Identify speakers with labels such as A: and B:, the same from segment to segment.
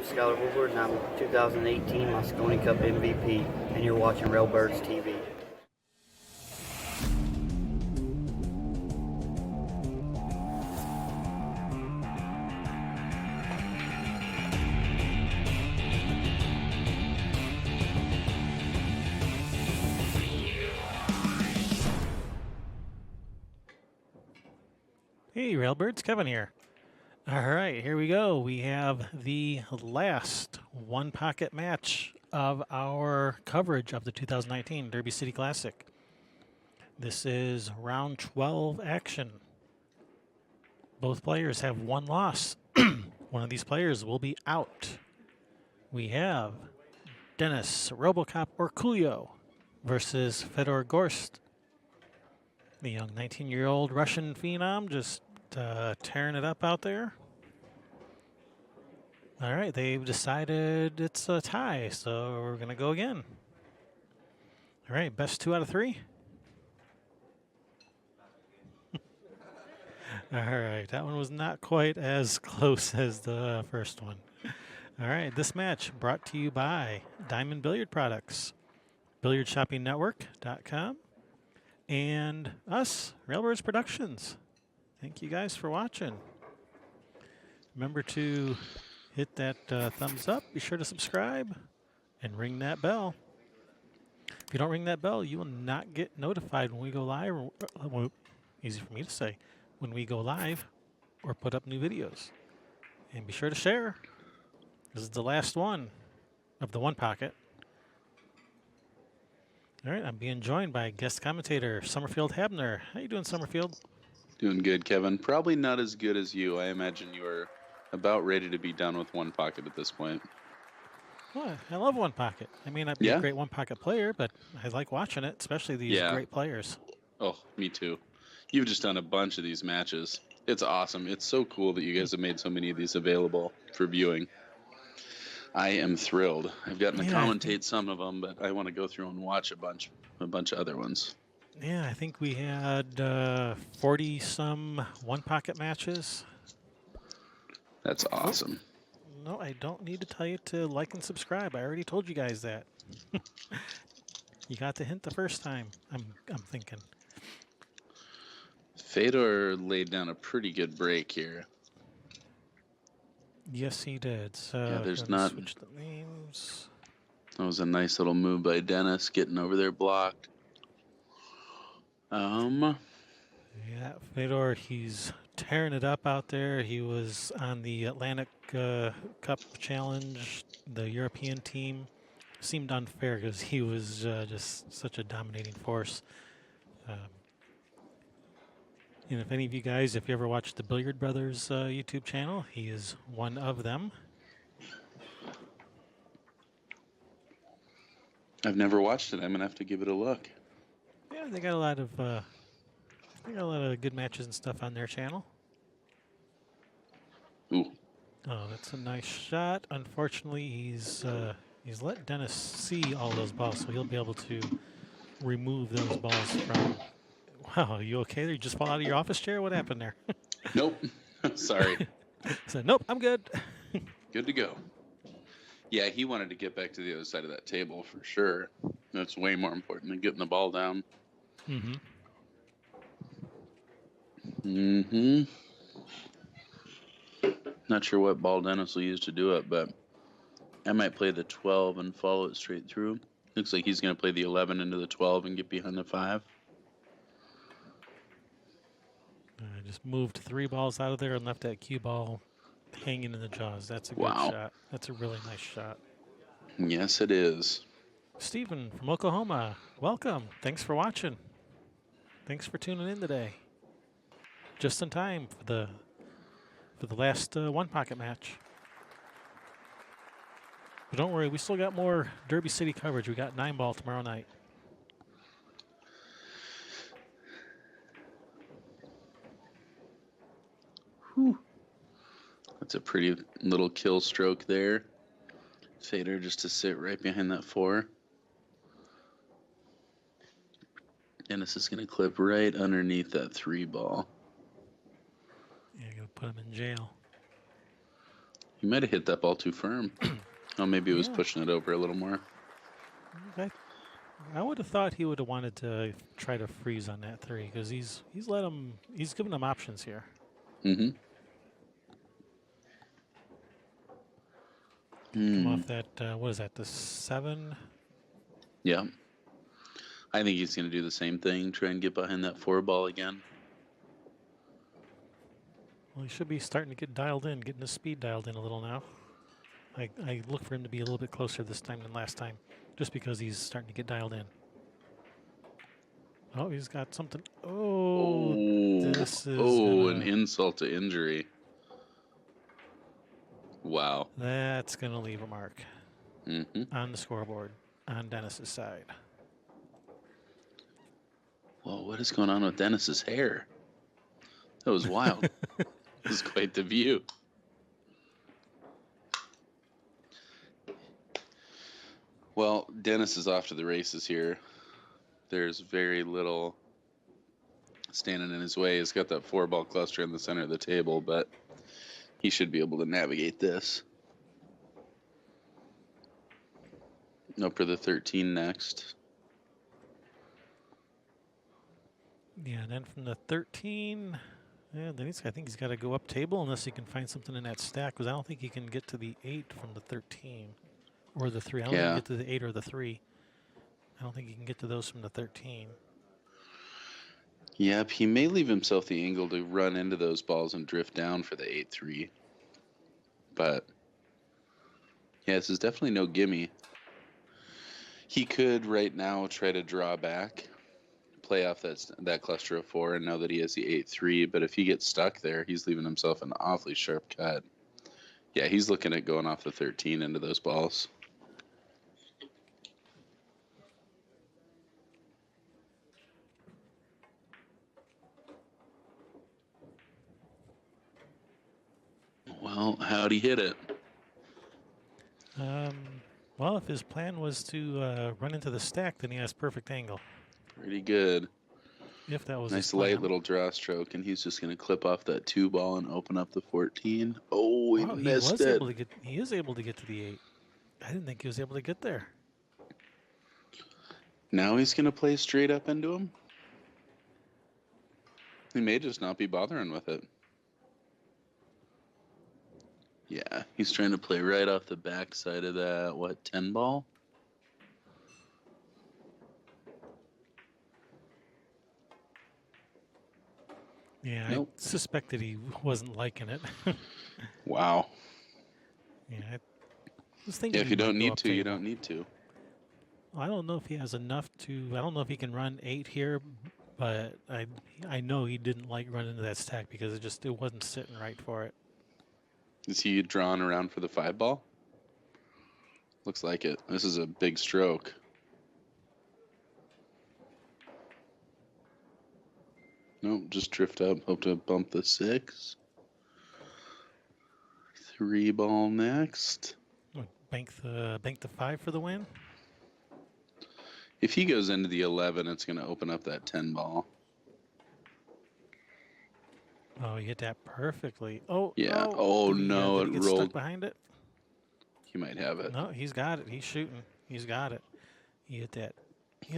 A: I'm Skylar Woodward, and I'm 2018 Moscone Cup MVP, and you're watching Railbirds TV.
B: Hey, Railbirds, Kevin here. All right, here we go. We have the last one pocket match of our coverage of the 2019 Derby City Classic. This is round 12 action. Both players have one loss. One of these players will be out. We have Dennis Robocop Orcollo versus Fedor Gorst, the young 19-year-old Russian phenom, just tearing it up out there. All right, they've decided it's a tie, so we're going to go again. All right, best 2 out of 3. All right, that one was not quite as close as the first one. All right, this match brought to you by Diamond Billiard Products, BilliardShoppingNetwork.com, and us, Railbirds Productions. Thank you guys for watching. Remember to hit that thumbs up. Be sure to subscribe and ring that bell. If you don't ring that bell, you will not get notified when we go live. Easy for me to say. When we go live or put up new videos. And be sure to share. This is the last one of the one pocket. All right, I'm being joined by guest commentator Summerfield Habner. How you doing, Summerfield?
C: Doing good, Kevin. Probably not as good as you. I imagine you are about ready to be done with one pocket at this point.
B: Well, I love one pocket. I may not be a great one pocket player, but I like watching it, especially these great players.
C: Oh, me too. You've just done a bunch of these matches. It's awesome. It's so cool that you guys have made so many of these available for viewing. I am thrilled. I've gotten to commentate some of them, but I want to go through and watch a bunch of other ones.
B: Yeah, I think we had 40-some one-pocket matches.
C: That's awesome.
B: No, I don't need to tell you to like and subscribe. I already told you guys that. You got the hint the first time, I'm thinking.
C: Fedor laid down a pretty good break here.
B: Yes, he did. So
C: yeah, there's not.
B: Switch the names.
C: That was a nice little move by Dennis, getting over there blocked.
B: Yeah, Fedor, he's tearing it up out there. He was on the Atlantic Cup Challenge, the European team. Seemed unfair because he was just such a dominating force. And if any of you guys, if you ever watch the Billiard Brothers YouTube channel, he is one of them.
C: I've never watched it. I'm gonna have to give it a look.
B: Yeah, they got a lot of good matches and stuff on their channel.
C: Ooh.
B: Oh, that's a nice shot. Unfortunately, he's let Dennis see all those balls, so he'll be able to remove those balls from. Wow, are you okay there? You just fall out of your office chair? What happened there?
C: Nope. Sorry.
B: So, nope, I'm good.
C: Good to go. Yeah, he wanted to get back to the other side of that table for sure. That's way more important than getting the ball down.
B: Mm-hmm.
C: Mm-hmm. Not sure what ball Dennis will use to do it, but I might play the 12 and follow it straight through. Looks like he's going to play the 11 into the 12 and get behind the 5.
B: I just moved 3 balls out of there and left that cue ball hanging in the jaws. That's a good shot. That's a really nice shot.
C: Yes, it is.
B: Stephen from Oklahoma, welcome. Thanks for watching. Thanks for tuning in today. Just in time for the last one pocket match. But don't worry, we still got more Derby City coverage. We got 9-ball tomorrow night.
C: Whew. That's a pretty little kill stroke there. Fedor just to sit right behind that 4. Dennis is going to clip right underneath that 3 ball.
B: Yeah, you're going to put him in jail.
C: He might have hit that ball too firm. Oh, maybe he was
B: Yeah.
C: pushing it over a little more.
B: I would have thought he would have wanted to try to freeze on that 3 because he's given him options here.
C: Mm-hmm.
B: Come off that, what is that, the 7?
C: Yeah. I think he's going to do the same thing, try and get behind that 4 ball again.
B: Well, he should be starting to get dialed in, getting his speed dialed in a little now. I look for him to be a little bit closer this time than last time, just because he's starting to get dialed in. Oh, he's got something. Oh, this is
C: an insult to injury. Wow.
B: That's going to leave a mark
C: Mm-hmm.
B: on the scoreboard on Dennis's side.
C: Whoa, what is going on with Dennis's hair? That was wild. It was quite the view. Well, Dennis is off to the races here. There's very little standing in his way. He's got that 4 ball cluster in the center of the table, but he should be able to navigate this. Up for the 13 next.
B: Yeah, and then from the 13, yeah, then I think he's got to go up table unless he can find something in that stack, because I don't think he can get to the 8 from the 13 or the 3. I don't think he can get to the 8 or the 3. I don't think he can get to those from the 13.
C: Yep, he may leave himself the angle to run into those balls and drift down for the 8-3. But, yeah, this is definitely no gimme. He could right now try to draw back, play off that cluster of 4, and know that he has the 8-3. But if he gets stuck there, he's leaving himself an awfully sharp cut. Yeah, he's looking at going off the 13 into those balls. Well, how'd he hit it?
B: Well, if his plan was to run into the stack, then he has perfect angle.
C: Pretty good.
B: If that was
C: nice light little draw stroke, and he's just going to clip off that 2 ball and open up the 14. Oh, he missed it.
B: He is able to get to the 8. I didn't think he was able to get there.
C: Now he's going to play straight up into him. He may just not be bothering with it. Yeah, he's trying to play right off the backside of that, 10 ball?
B: Yeah,
C: nope.
B: I suspected he wasn't liking it.
C: Wow.
B: Yeah, I was thinking.
C: Yeah, if you don't need to, you don't need to.
B: I don't know if he has enough to. I don't know if he can run 8 here, but I know he didn't like running into that stack because it wasn't sitting right for it.
C: Is he drawn around for the 5 ball? Looks like it. This is a big stroke. Nope, just drift up. Hope to bump the 6. 3 ball next.
B: Bank the 5 for the win.
C: If he goes into the 11, it's going to open up that 10 ball.
B: Oh, he hit that perfectly. Oh,
C: yeah. Oh, no,
B: did he
C: it
B: get
C: rolled.
B: Stuck behind it.
C: He might have it.
B: No, he's got it. He's shooting. He's got it. He hit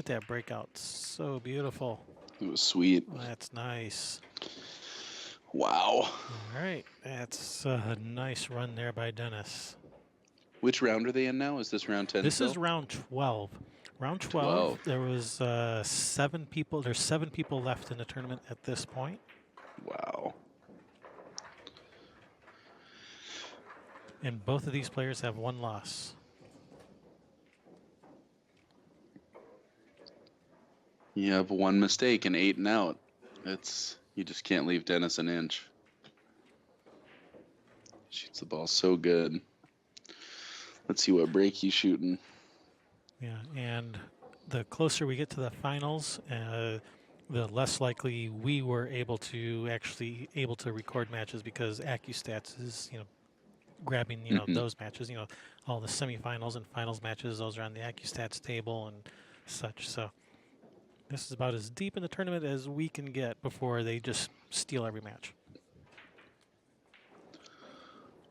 B: that breakout. So beautiful.
C: It was sweet.
B: That's nice.
C: Wow.
B: All right. That's a nice run there by Dennis.
C: Which round are they in now? Is this round 10?
B: This is round 12. Round 12. There was 7 people. There's 7 people left in the tournament at this point.
C: Wow.
B: And both of these players have 1 loss.
C: You have 1 mistake and 8 and out. You just can't leave Dennis an inch. Shoots the ball so good. Let's see what break he's shooting.
B: Yeah, and the closer we get to the finals, the less likely we were able to record matches because AccuStats is grabbing those matches. All the semifinals and finals matches, those are on the AccuStats table and such. So this is about as deep in the tournament as we can get before they just steal every match.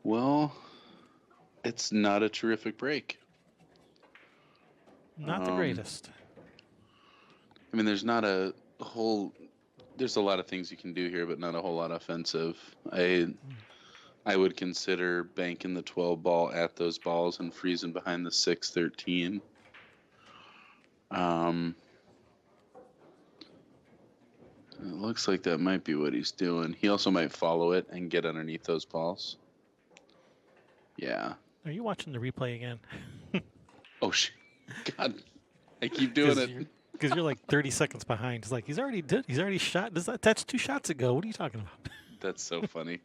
C: Well, It's not a terrific break.
B: Not the greatest.
C: I mean, there's not a whole. There's a lot of things you can do here, but not a whole lot offensive. I would consider banking the 12 ball at those balls and freezing behind the 6-13. It looks like that might be what he's doing. He also might follow it and get underneath those balls. Yeah.
B: Are you watching the replay again?
C: Oh, God. I keep doing it.
B: Because you're like 30 seconds behind. It's like, he's already shot. That's 2 shots ago. What are you talking about?
C: That's so funny.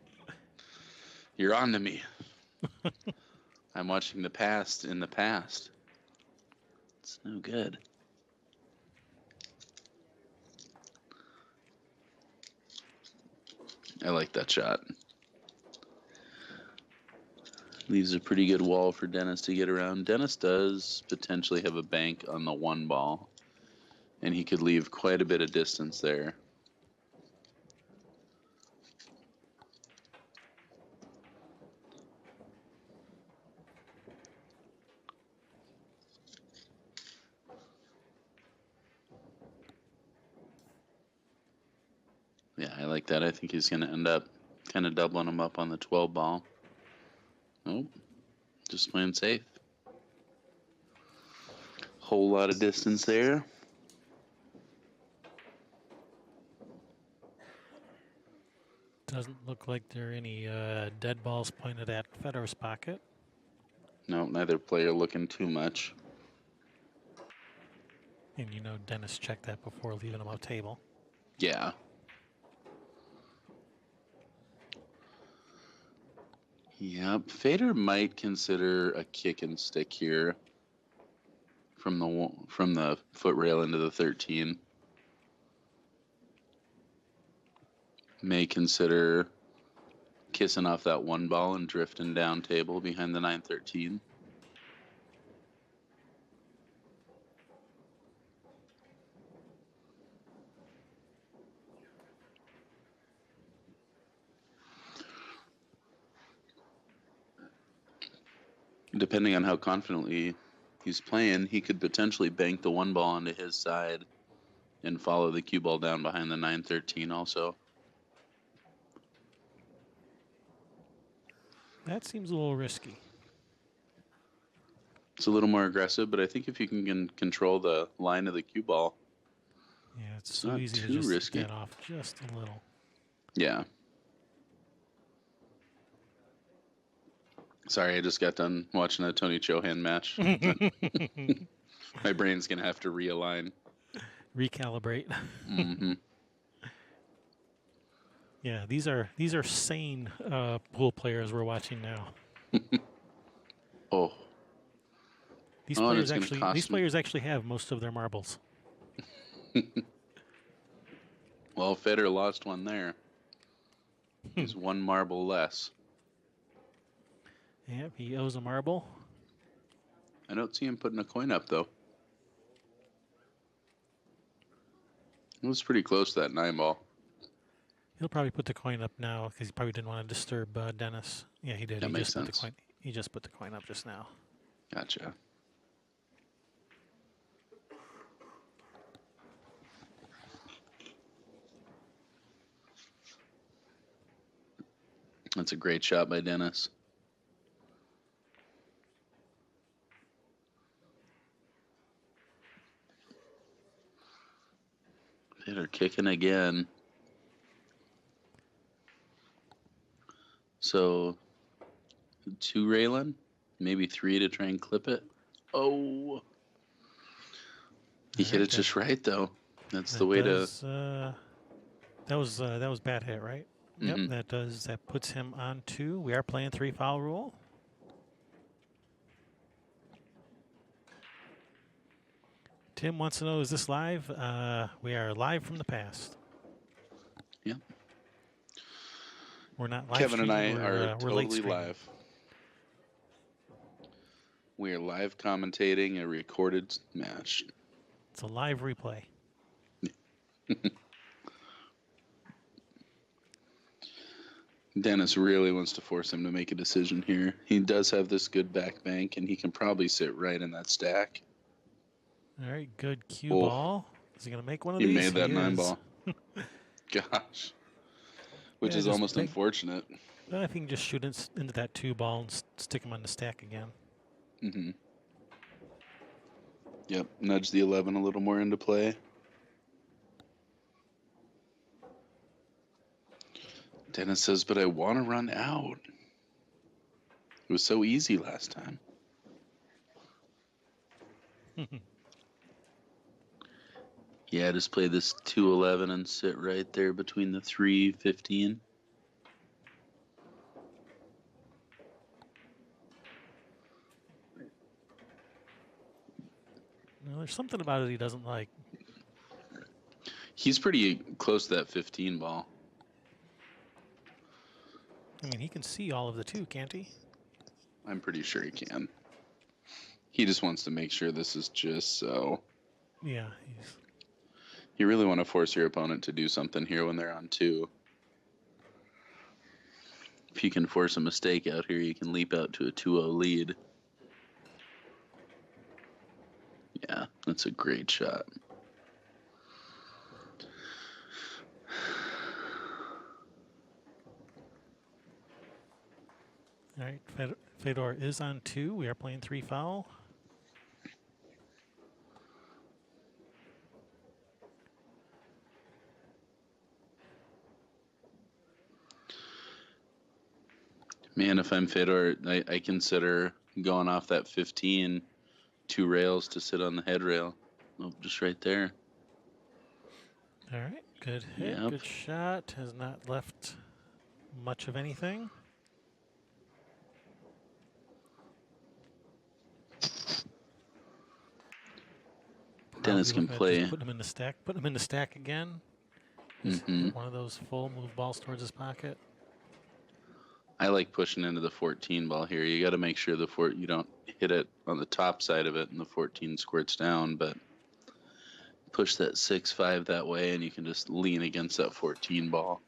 C: You're on to me. I'm watching the past in the past. It's no good. I like that shot. Leaves a pretty good wall for Dennis to get around. Dennis does potentially have a bank on the 1 ball, and he could leave quite a bit of distance there. Yeah, I like that. I think he's going to end up kind of doubling him up on the 12 ball. Nope. Just playing safe. Whole lot of distance there.
B: Doesn't look like there are any dead balls pointed at Fedor's pocket.
C: No, neither player looking too much.
B: And you know Dennis checked that before leaving him on table.
C: Yeah. Yep. Fedor might consider a kick and stick here from the foot rail into the 13. May consider kissing off that 1 ball and drifting down table behind the 9-13. Depending on how confidently he's playing, he could potentially bank the 1 ball onto his side and follow the cue ball down behind the 9-13 also.
B: That seems a little risky.
C: It's a little more aggressive, but I think if you can control the line of the cue ball,
B: Yeah, it's
C: it's
B: so
C: not
B: easy to
C: too
B: just
C: risky.
B: get off just a little.
C: Yeah. Sorry, I just got done watching a Tony Chohan match. My brain's going to have to realign.
B: Recalibrate.
C: Mm-hmm.
B: Yeah, these are sane pool players we're watching now.
C: Oh.
B: These
C: Oh, and
B: players
C: it's gonna cost me.
B: players actually have most of their marbles.
C: Well, Fedor lost one there. He's 1 marble less.
B: Yep, he owes a marble.
C: I don't see him putting a coin up, though. It was pretty close to that 9 ball.
B: He'll probably put the coin up now because he probably didn't want to disturb Dennis. Yeah, he did.
C: That
B: He
C: makes
B: just put the
C: sense.
B: coin. He just put the coin up just now.
C: Gotcha. That's a great shot by Dennis. They're kicking again. So 2 Raylan, maybe 3 to try and clip it. Oh, he hit it just right though. That's the way to.
B: That was bad hit, right?
C: Mm-hmm.
B: Yep, that puts him on 2. We are playing 3 foul rule. Tim wants to know, is this live? We are live from the past.
C: Yeah.
B: We're not live
C: Kevin and I
B: streaming,
C: are
B: we're late
C: totally
B: streaming.
C: live. We are live commentating a recorded match.
B: It's a live replay.
C: Dennis really wants to force him to make a decision here. He does have this good back bank, and he can probably sit right in that stack.
B: All right, good cue
C: Oh,
B: ball. Is he going to make one of
C: he
B: these?
C: made that
B: He
C: 9
B: is.
C: ball. Gosh. Which
B: Yeah,
C: is
B: just
C: almost unfortunate.
B: I think you can just shoot into that 2 ball and stick him on the stack again.
C: Mm-hmm. Yep, nudge the 11 a little more into play. Dennis says, but I want to run out. It was so easy last time. Yeah, just play this 211 and sit right there between the 315.
B: No, there's something about it he doesn't like.
C: He's pretty close to that 15 ball.
B: I mean, he can see all of the 2, can't he?
C: I'm pretty sure he can. He just wants to make sure this is just so.
B: Yeah.
C: You really want to force your opponent to do something here when they're on 2. If you can force a mistake out here, you can leap out to a 2-0 lead. Yeah, that's a great shot.
B: All right, Fedor is on 2. We are playing 3 foul.
C: Man, if I'm Fedor, I consider going off that 15, 2 rails to sit on the head rail. Nope, just right there.
B: All right, good hit,
C: Yep.
B: good shot. Has not left much of anything.
C: Dennis
B: Probably
C: can
B: looking at
C: play.
B: just putting him in the stack. Put him in the stack again. Just
C: Mm-hmm.
B: put one of those full move balls towards his pocket.
C: I like pushing into the 14 ball here. You got to make sure you don't hit it on the top side of it and the 14 squirts down, but push that 6-5 that way and you can just lean against that 14 ball.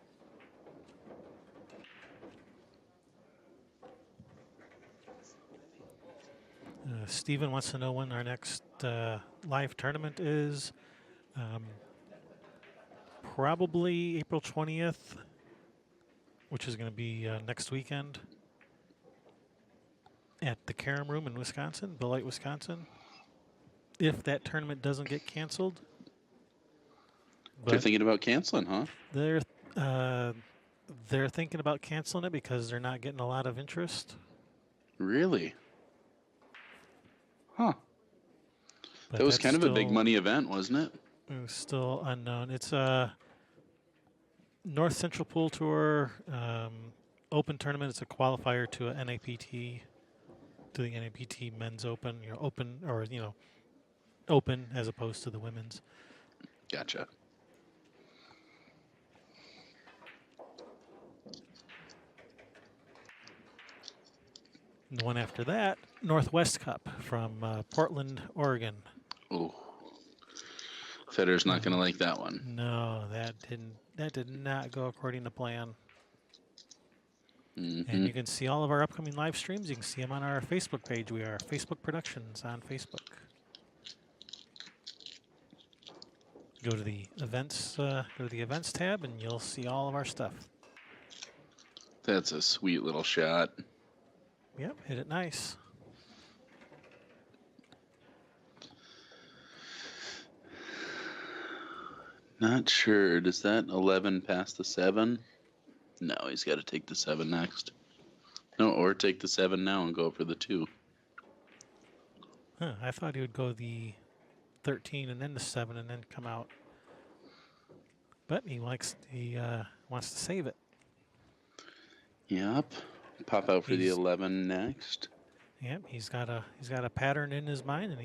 B: Steven wants to know when our next live tournament is. Probably April 20th, which is going to be next weekend at the Karam Room in Wisconsin, Beloit, Wisconsin. If that tournament doesn't get canceled.
C: They're thinking about canceling, huh?
B: They're thinking about canceling it because they're not getting a lot of interest.
C: Really? Huh.
B: But
C: That was kind of a big
B: still-
C: money event, wasn't it?
B: It was still unknown. It's a North Central Pool Tour open tournament. It's a qualifier to an NAPT, to the NAPT Men's Open. Open as opposed to the women's.
C: Gotcha.
B: And the one after that, Northwest Cup from Portland, Oregon.
C: Oh, Fedor's not going to like that one.
B: No, that did not go according to plan.
C: Mm-hmm.
B: And you can see all of our upcoming live streams. You can see them on our Facebook page. We are Facebook Productions on Facebook. Go to the events. Go to the events tab, and you'll see all of our stuff.
C: That's a sweet little shot.
B: Yep, hit it nice.
C: Not sure. Does that 11 pass the 7? No, he's got to take the 7 next. No, or take the 7 now and go for the 2.
B: Huh, I thought he would go the 13 and then the 7 and then come out. But he wants to save it.
C: Yep. Pop out for the 11 next.
B: Yep, he's got a pattern in his mind, and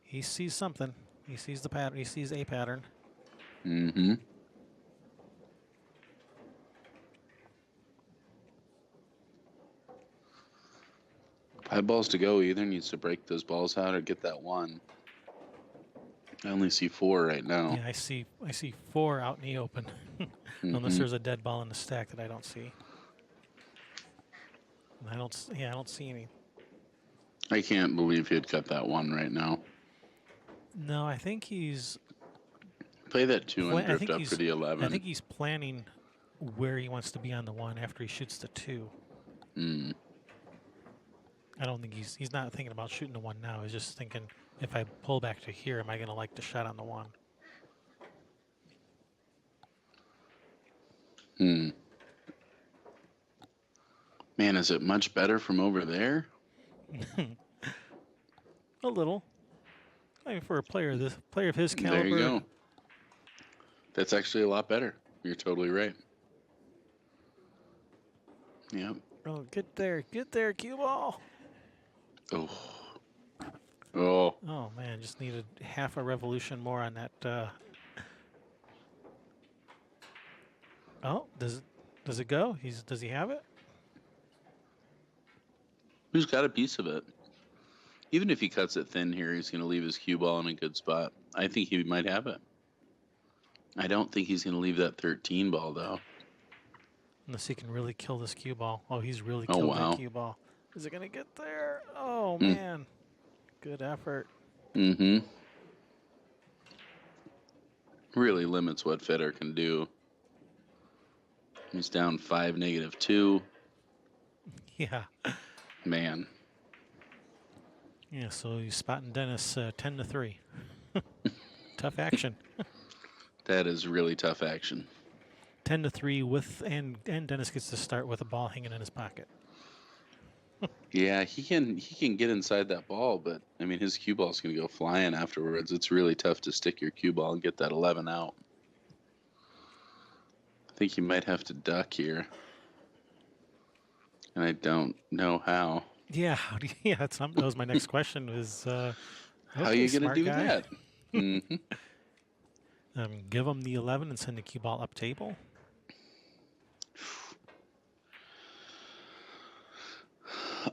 B: he sees something. He sees the pattern. He sees a pattern.
C: Mm-hmm. 5 balls to go. Either needs to break those balls out or get that 1. I only see 4 right now.
B: Yeah, I see 4 out in the open, unless there's a dead ball in the stack that I don't see. And I don't see any.
C: I can't believe he'd cut that 1 right now.
B: No, I think he's.
C: Play that 2 and
B: I
C: drift
B: think
C: up for the 11.
B: I think he's planning where he wants to be on the 1 after he shoots the 2. I don't think he's not thinking about shooting the 1 now. He's just thinking, if I pull back to here, am I going to like the shot on the 1?
C: Man, is it much better from over there?
B: A little. I mean, for a player of his caliber.
C: There you go. That's actually a lot better. You're totally right. Yep.
B: Oh, get there, cue ball.
C: Oh.
B: Oh man, just needed half a revolution more on that. Oh, does it go? Does he have it?
C: Who's got a piece of it? Even if he cuts it thin here, he's going to leave his cue ball in a good spot. I think he might have it. I don't think he's going to leave that 13 ball, though.
B: Unless he can really kill this cue ball. Oh, he's really killed that cue ball. Is it going to get there? Oh, man. Good effort.
C: Really limits what Fedor can do. He's down 5, -2.
B: Yeah.
C: Man.
B: Yeah, so he's spotting Dennis 10-3. Tough action.
C: That is really tough action.
B: 10-3 with and Dennis gets to start with a ball hanging in his pocket.
C: Yeah, he can get inside that ball, but I mean his cue ball's going to go flying afterwards. It's really tough to stick your cue ball and get that 11 out. I think you might have to duck here. And I don't know how.
B: Yeah, that was my next question was
C: how are you going to do
B: guy.
C: that?
B: Give him the 11 and send the cue ball up table.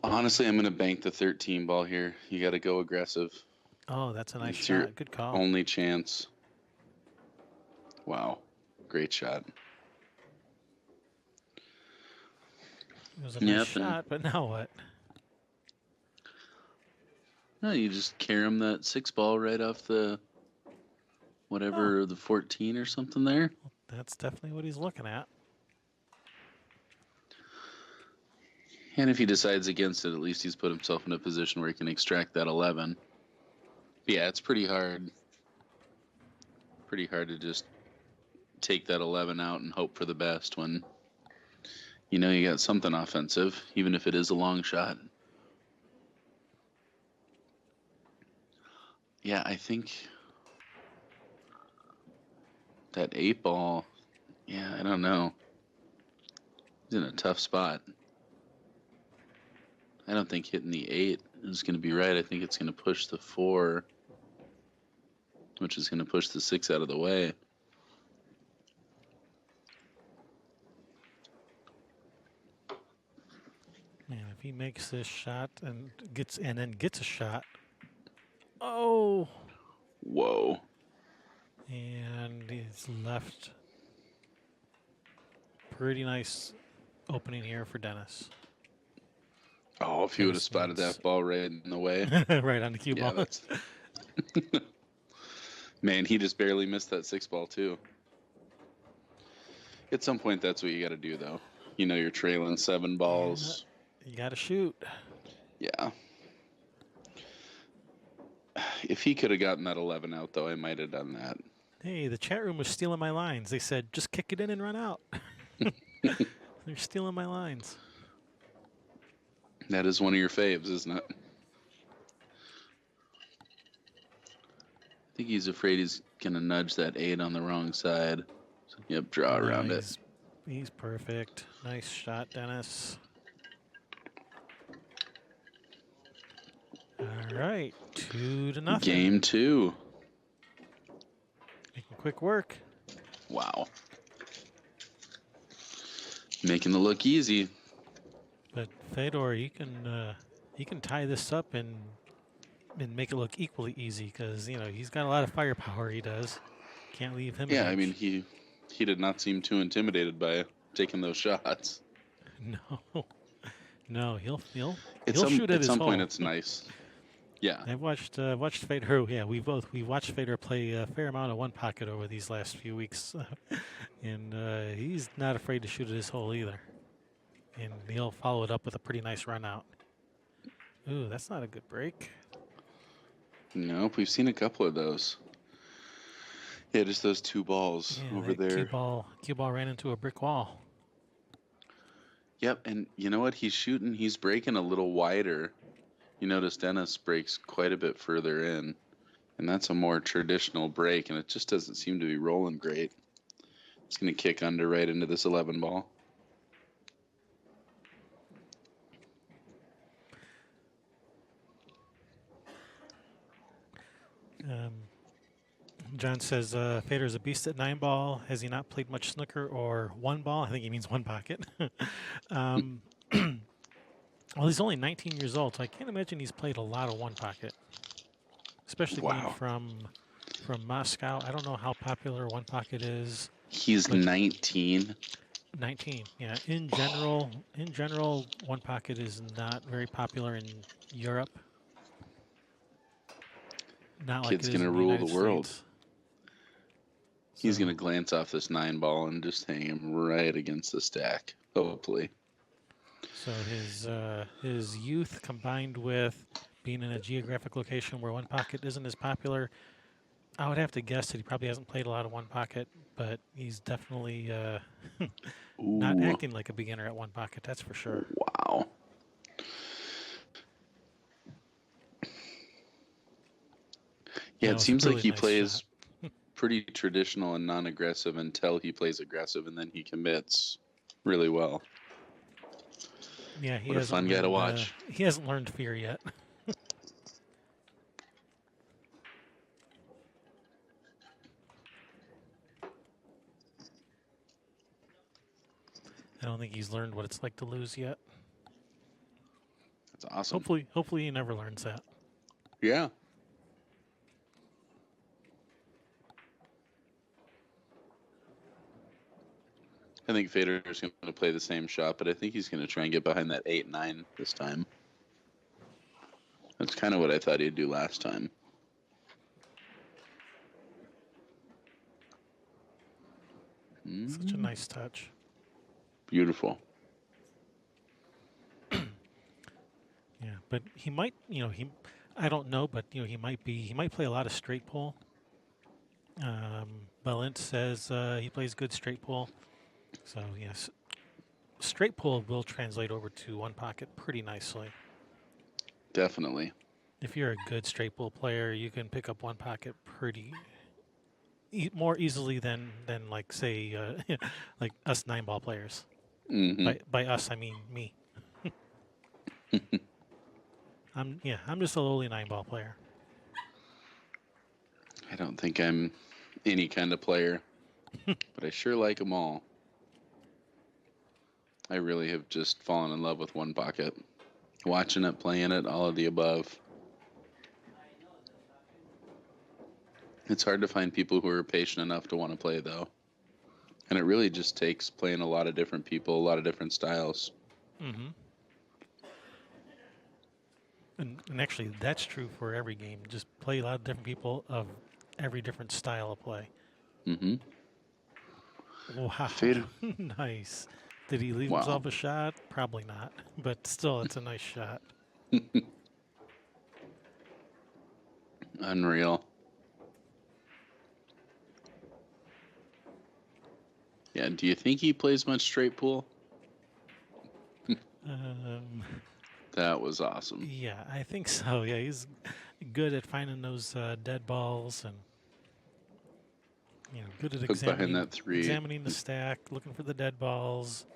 C: Honestly, I'm going to bank the 13 ball here. You got to go aggressive.
B: Oh, that's a nice
C: It's
B: shot.
C: your
B: Good call.
C: Only chance. Wow. Great shot.
B: It was a nice shot, but now what?
C: No, you just carry him that 6 ball right off the the 14 or something there.
B: That's definitely what he's looking at.
C: And if he decides against it, at least he's put himself in a position where he can extract that 11. But yeah, it's pretty hard. Pretty hard to just take that 11 out and hope for the best when you know you got something offensive, even if it is a long shot. Yeah, I think that 8 ball, yeah, I don't know. He's in a tough spot. I don't think hitting the 8 is going to be right. I think it's going to push the 4, which is going to push the 6 out of the way.
B: Man, if he makes this shot and then gets a shot. Oh.
C: Whoa.
B: And he's left. Pretty nice opening here for Dennis.
C: Oh, if he would have spotted that ball right in the way.
B: Right on the cue ball.
C: That's Man, he just barely missed that 6 ball too. At some point, that's what you got to do, though. You know, you're trailing 7 balls.
B: You got to shoot.
C: Yeah. If he could have gotten that 11 out, though, I might have done that.
B: Hey, the chat room was stealing my lines. They said, just kick it in and run out. They're stealing my lines.
C: That is one of your faves, isn't it? I think he's afraid he's going to nudge that 8 on the wrong side. So, yep, draw around it.
B: He's perfect. Nice shot, Dennis. All right, 2-0.
C: Game 2.
B: Making quick work.
C: Wow. Making it look easy.
B: But Fedor, he can tie this up in and make it look equally easy because he's got a lot of firepower. He does. Can't leave him
C: Yeah,
B: an
C: I mean,
B: inch.
C: he did not seem too intimidated by taking those shots.
B: No, no,
C: At
B: he'll shoot at his
C: some point,
B: hole.
C: it's nice. Yeah,
B: I've watched Fedor. Yeah, we watched Fedor play a fair amount of one pocket over these last few weeks, and he's not afraid to shoot at his hole either. And he'll follow it up with a pretty nice run out. Ooh, that's not a good break.
C: nope, we've seen a couple of those. Yeah, just those two balls
B: Yeah,
C: over
B: that cue
C: there.
B: ball ran into a brick wall.
C: Yep, and you know what? He's breaking a little wider. You notice Dennis breaks quite a bit further in, and that's a more traditional break, and it just doesn't seem to be rolling great. It's going to kick under right into this 11 ball.
B: John says Fedor's a beast at 9 ball. Has he not played much snooker or 1 ball? I think he means one pocket. Well, he's only 19 years old, so I can't imagine he's played a lot of one pocket, especially being
C: Wow.
B: from Moscow. I don't know how popular one pocket is.
C: He's 19.
B: 19. Yeah. In general, one pocket is not very popular in Europe. Not like
C: Kid's
B: it is
C: gonna
B: in the
C: rule
B: United
C: the world.
B: States.
C: He's
B: So-
C: going to glance off this 9 ball and just hang him right against the stack, hopefully.
B: So his youth combined with being in a geographic location where one pocket isn't as popular, I would have to guess that he probably hasn't played a lot of one pocket, but he's definitely not
C: Ooh,
B: acting like a beginner at one pocket. That's for sure.
C: wow. Yeah, it
B: It's a
C: seems like
B: really
C: he
B: nice
C: plays
B: shot.
C: pretty traditional and non-aggressive until he plays aggressive, and then he commits really well.
B: Yeah, he
C: What a
B: hasn't
C: fun guy to
B: learned,
C: watch.
B: he hasn't learned fear yet. I don't think he's learned what it's like to lose yet.
C: That's awesome.
B: Hopefully he never learns that.
C: Yeah. I think Fedor's going to play the same shot, but I think he's going to try and get behind that 8-9 this time. That's kind of what I thought he'd do last time.
B: Such a nice touch.
C: Beautiful.
B: Yeah, but he might, I don't know, but he might play a lot of straight pull. Balint says he plays good straight pull. So yes, straight pull will translate over to one pocket pretty nicely.
C: Definitely.
B: If you're a good straight pull player, you can pick up one pocket pretty more easily than like say like us 9 ball players.
C: Mm-hmm.
B: By us, I mean me. I'm just a lowly 9 ball player.
C: I don't think I'm any kind of player, but I sure like them all. I really have just fallen in love with one pocket. Watching it, playing it, all of the above. It's hard to find people who are patient enough to want to play, though. And it really just takes playing a lot of different people, a lot of different styles.
B: Mm-hmm. And actually, that's true for every game. Just play a lot of different people of every different style of play.
C: Mm-hmm.
B: Wow.
C: Fedor.
B: Nice. Did he leave
C: Wow.
B: himself a shot? Probably not. But still, it's a nice shot.
C: Unreal. Yeah, do you think he plays much straight pool? That was awesome.
B: Yeah, I think so. Yeah, he's good at finding those dead balls and good at
C: Hook behind that 3.
B: examining the stack, looking for the dead balls.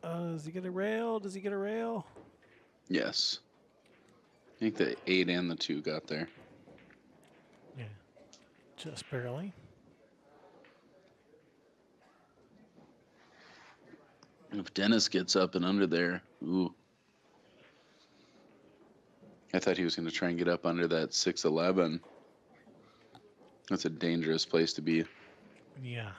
B: Does he get a rail? Does he get a rail?
C: Yes. I think the 8 and the 2 got there.
B: Yeah, just barely.
C: If Dennis gets up and under there, ooh. I thought he was going to try and get up under that 611. That's a dangerous place to be.
B: Yeah.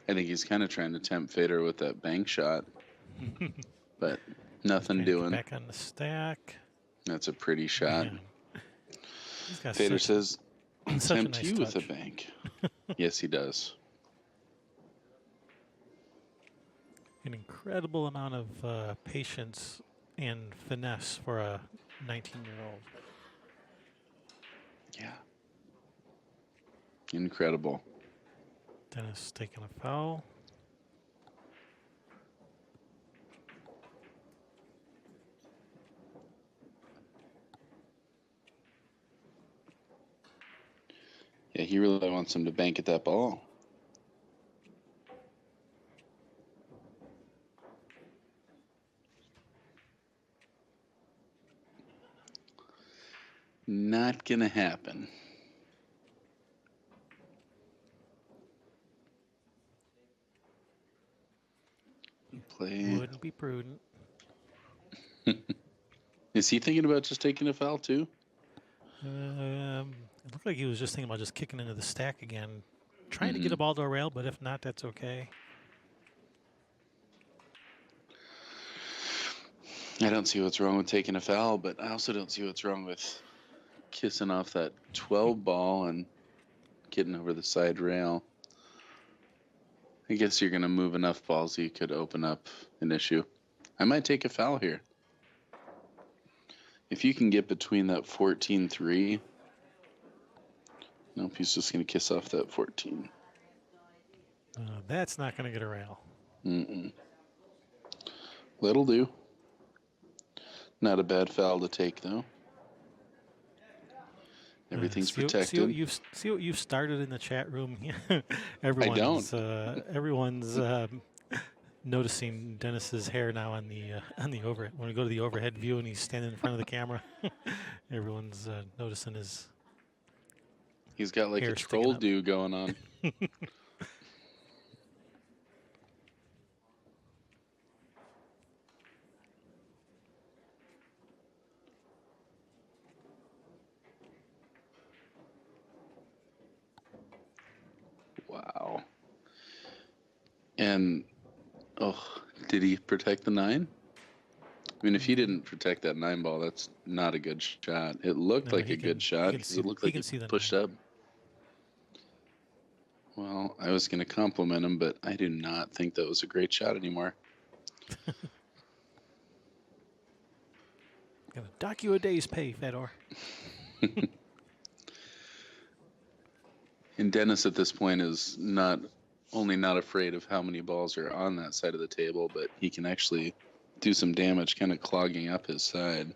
C: I think he's kind of trying to tempt Fedor with that bank shot, but nothing doing.
B: Back on the stack.
C: That's a pretty shot.
B: Yeah. He's got
C: Fedor says, I'll
B: such a
C: tempt
B: nice
C: you with a
B: touch.
C: bank. Yes, he does.
B: An incredible amount of patience and finesse for a 19-year-old.
C: Yeah. Incredible.
B: Dennis taking a foul.
C: Yeah, he really wants him to bank at that ball. Not gonna happen. Play.
B: Wouldn't be prudent.
C: Is he thinking about just taking a foul too?
B: It looked like he was just thinking about just kicking into the stack again. Trying to get a ball to a rail, but if not, that's okay.
C: I don't see what's wrong with taking a foul, but I also don't see what's wrong with kissing off that 12 ball and getting over the side rail. I guess you're going to move enough balls so you could open up an issue. I might take a foul here. If you can get between that 14-3. Nope, he's just going to kiss off that 14.
B: That's not going to get a rail.
C: That'll do. Not a bad foul to take, though. Everything's protected.
B: See what you've started in the chat room. Everyone's noticing Dennis's hair now on the overhead. When we go to the overhead view and he's standing in front of the camera, everyone's noticing his.
C: He's got like a troll do going on. Wow. And, did he protect the 9? I mean, if he didn't protect that 9 ball, that's not a good shot. It looked like a good shot because it looked like it pushed up. Well, I was going to compliment him, but I do not think that was a great shot anymore.
B: Gonna dock you a day's pay, Fedor.
C: And Dennis at this point is not afraid of how many balls are on that side of the table, but he can actually do some damage, kind of clogging up his side.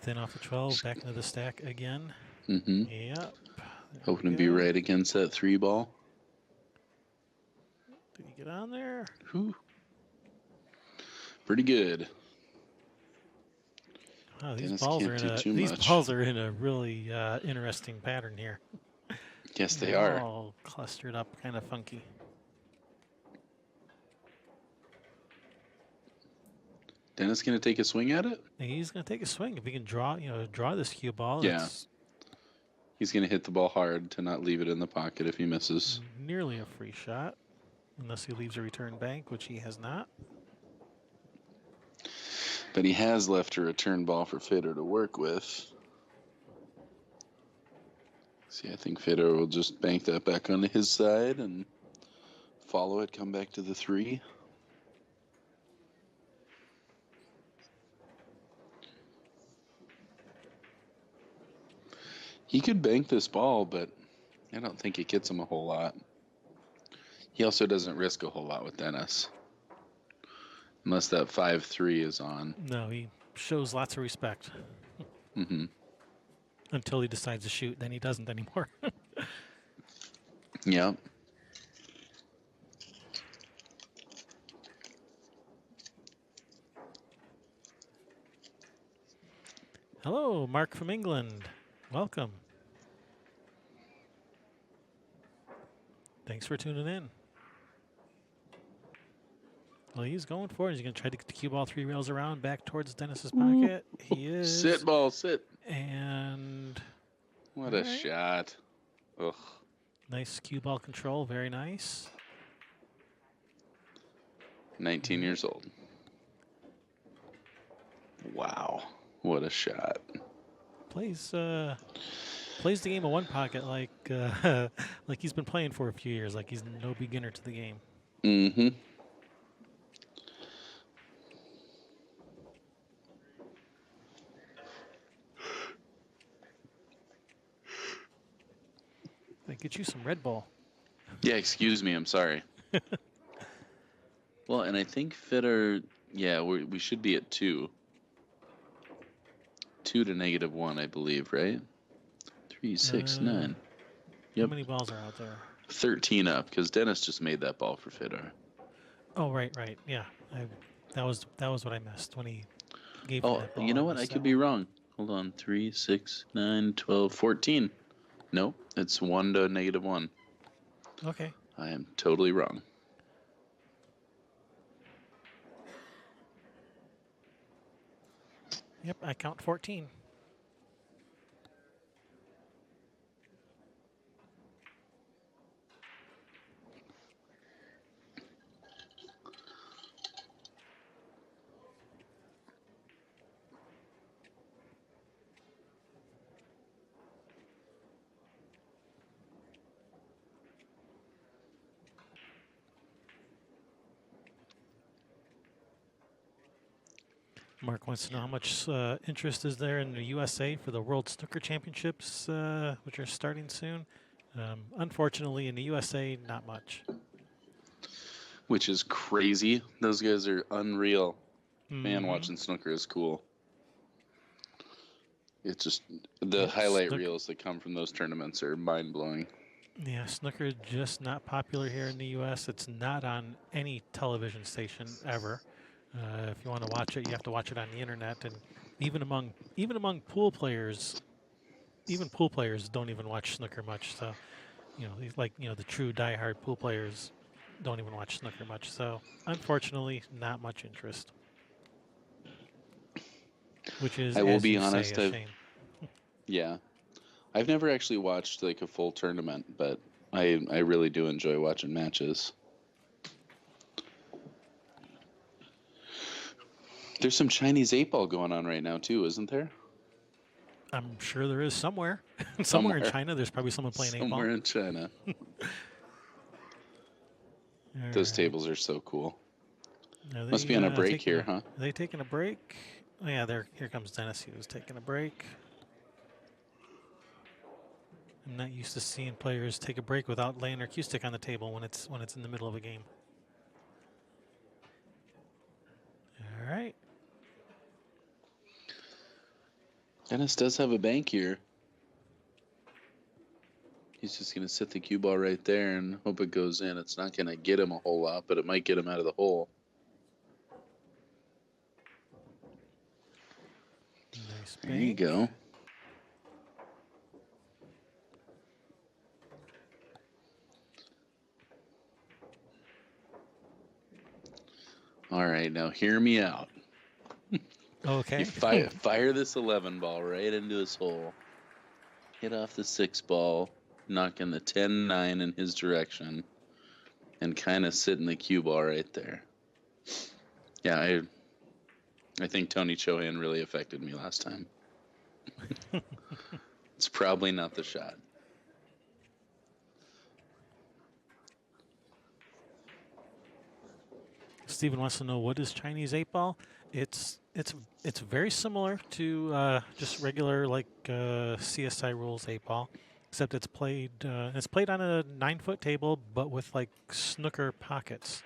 B: Thin off the 12, back into the stack again. Yep.
C: Hoping to be right against that 3 ball.
B: Did he get on there?
C: Whew. Pretty good.
B: Wow, these balls are in a really interesting pattern here.
C: Yes, they are.
B: All clustered up, kind of funky.
C: Dennis going to take a swing at it?
B: He's going to take a swing if he can draw this cue ball.
C: Yeah. He's going to hit the ball hard to not leave it in the pocket if he misses.
B: Nearly a free shot, unless he leaves a return bank, which he has not.
C: But he has left a return ball for Fedor to work with. See, I think Fedor will just bank that back onto his side and follow it, come back to the 3. He could bank this ball, but I don't think it gets him a whole lot. He also doesn't risk a whole lot with Dennis. Unless that 5-3 is on.
B: No, he shows lots of respect. Until he decides to shoot, then he doesn't anymore.
C: Yeah.
B: Hello, Mark from England. Welcome. Thanks for tuning in. Well, he's going for it. He's going to try to get the cue ball 3 rails around back towards Dennis's pocket. He is.
C: Sit, ball, sit.
B: And
C: What a shot. Ugh.
B: nice cue ball control. Very nice.
C: 19 years old. Wow. What a shot.
B: Plays the game of one pocket like like he's been playing for a few years. Like he's no beginner to the game.
C: Mm-hmm.
B: They get you some Red Bull.
C: Yeah, excuse me. I'm sorry. Well, and I think Fedor, yeah, we should be at 2. 2 to -1, I believe, right? 3, 6, 9. Yep.
B: How many balls are out there?
C: 13 up, because Dennis just made that ball for Fedor.
B: Oh, right. Yeah. That was what I missed when he gave me
C: Oh,
B: that ball.
C: you know what? I could be wrong. Hold on. 3, 6, 9, 12, 14. Nope, it's 1 to -1.
B: Okay.
C: I am totally wrong.
B: Yep, I count 14. Mark wants to know how much interest is there in the USA for the World Snooker Championships, which are starting soon. Unfortunately, in the USA, not much.
C: Which is crazy. Those guys are unreal. Man,
B: Mhm.
C: watching snooker is cool. It's just the highlight reels that come from those tournaments are mind-blowing.
B: Yeah, snooker just not popular here in the U.S. It's not on any television station ever. If you want to watch it, you have to watch it on the internet. And even among pool players, even pool players don't even watch snooker much. So, the true diehard pool players don't even watch snooker much. So, unfortunately, not much interest. Which is,
C: I will
B: as
C: be
B: you
C: honest,
B: say, a shame.
C: Yeah. I've never actually watched like a full tournament, but I really do enjoy watching matches. There's some Chinese 8-ball going on right now too, isn't there?
B: I'm sure there is somewhere. Somewhere in China, there's probably someone playing 8-ball.
C: Somewhere in China. Those tables are so cool. Must be on a break here, huh?
B: Are they taking a break? Oh, yeah, here comes Dennis. He was taking a break. I'm not used to seeing players take a break without laying their cue stick on the table when it's in the middle of a game. All right.
C: Dennis does have a bank here. He's just going to sit the cue ball right there and hope it goes in. It's not going to get him a whole lot, but it might get him out of the hole.
B: Nice bank.
C: There you go. All right, now hear me out.
B: Okay.
C: You fire this 11 ball right into his hole. Hit off the 6 ball, knocking the 10-9 in his direction, and kind of sitting the cue ball right there. Yeah, I think Tony Chohan really affected me last time. It's probably not the shot.
B: Steven wants to know, what is Chinese 8-ball? It's very similar to just regular CSI rules 8-ball, except it's played on a 9-foot table, but with like snooker pockets.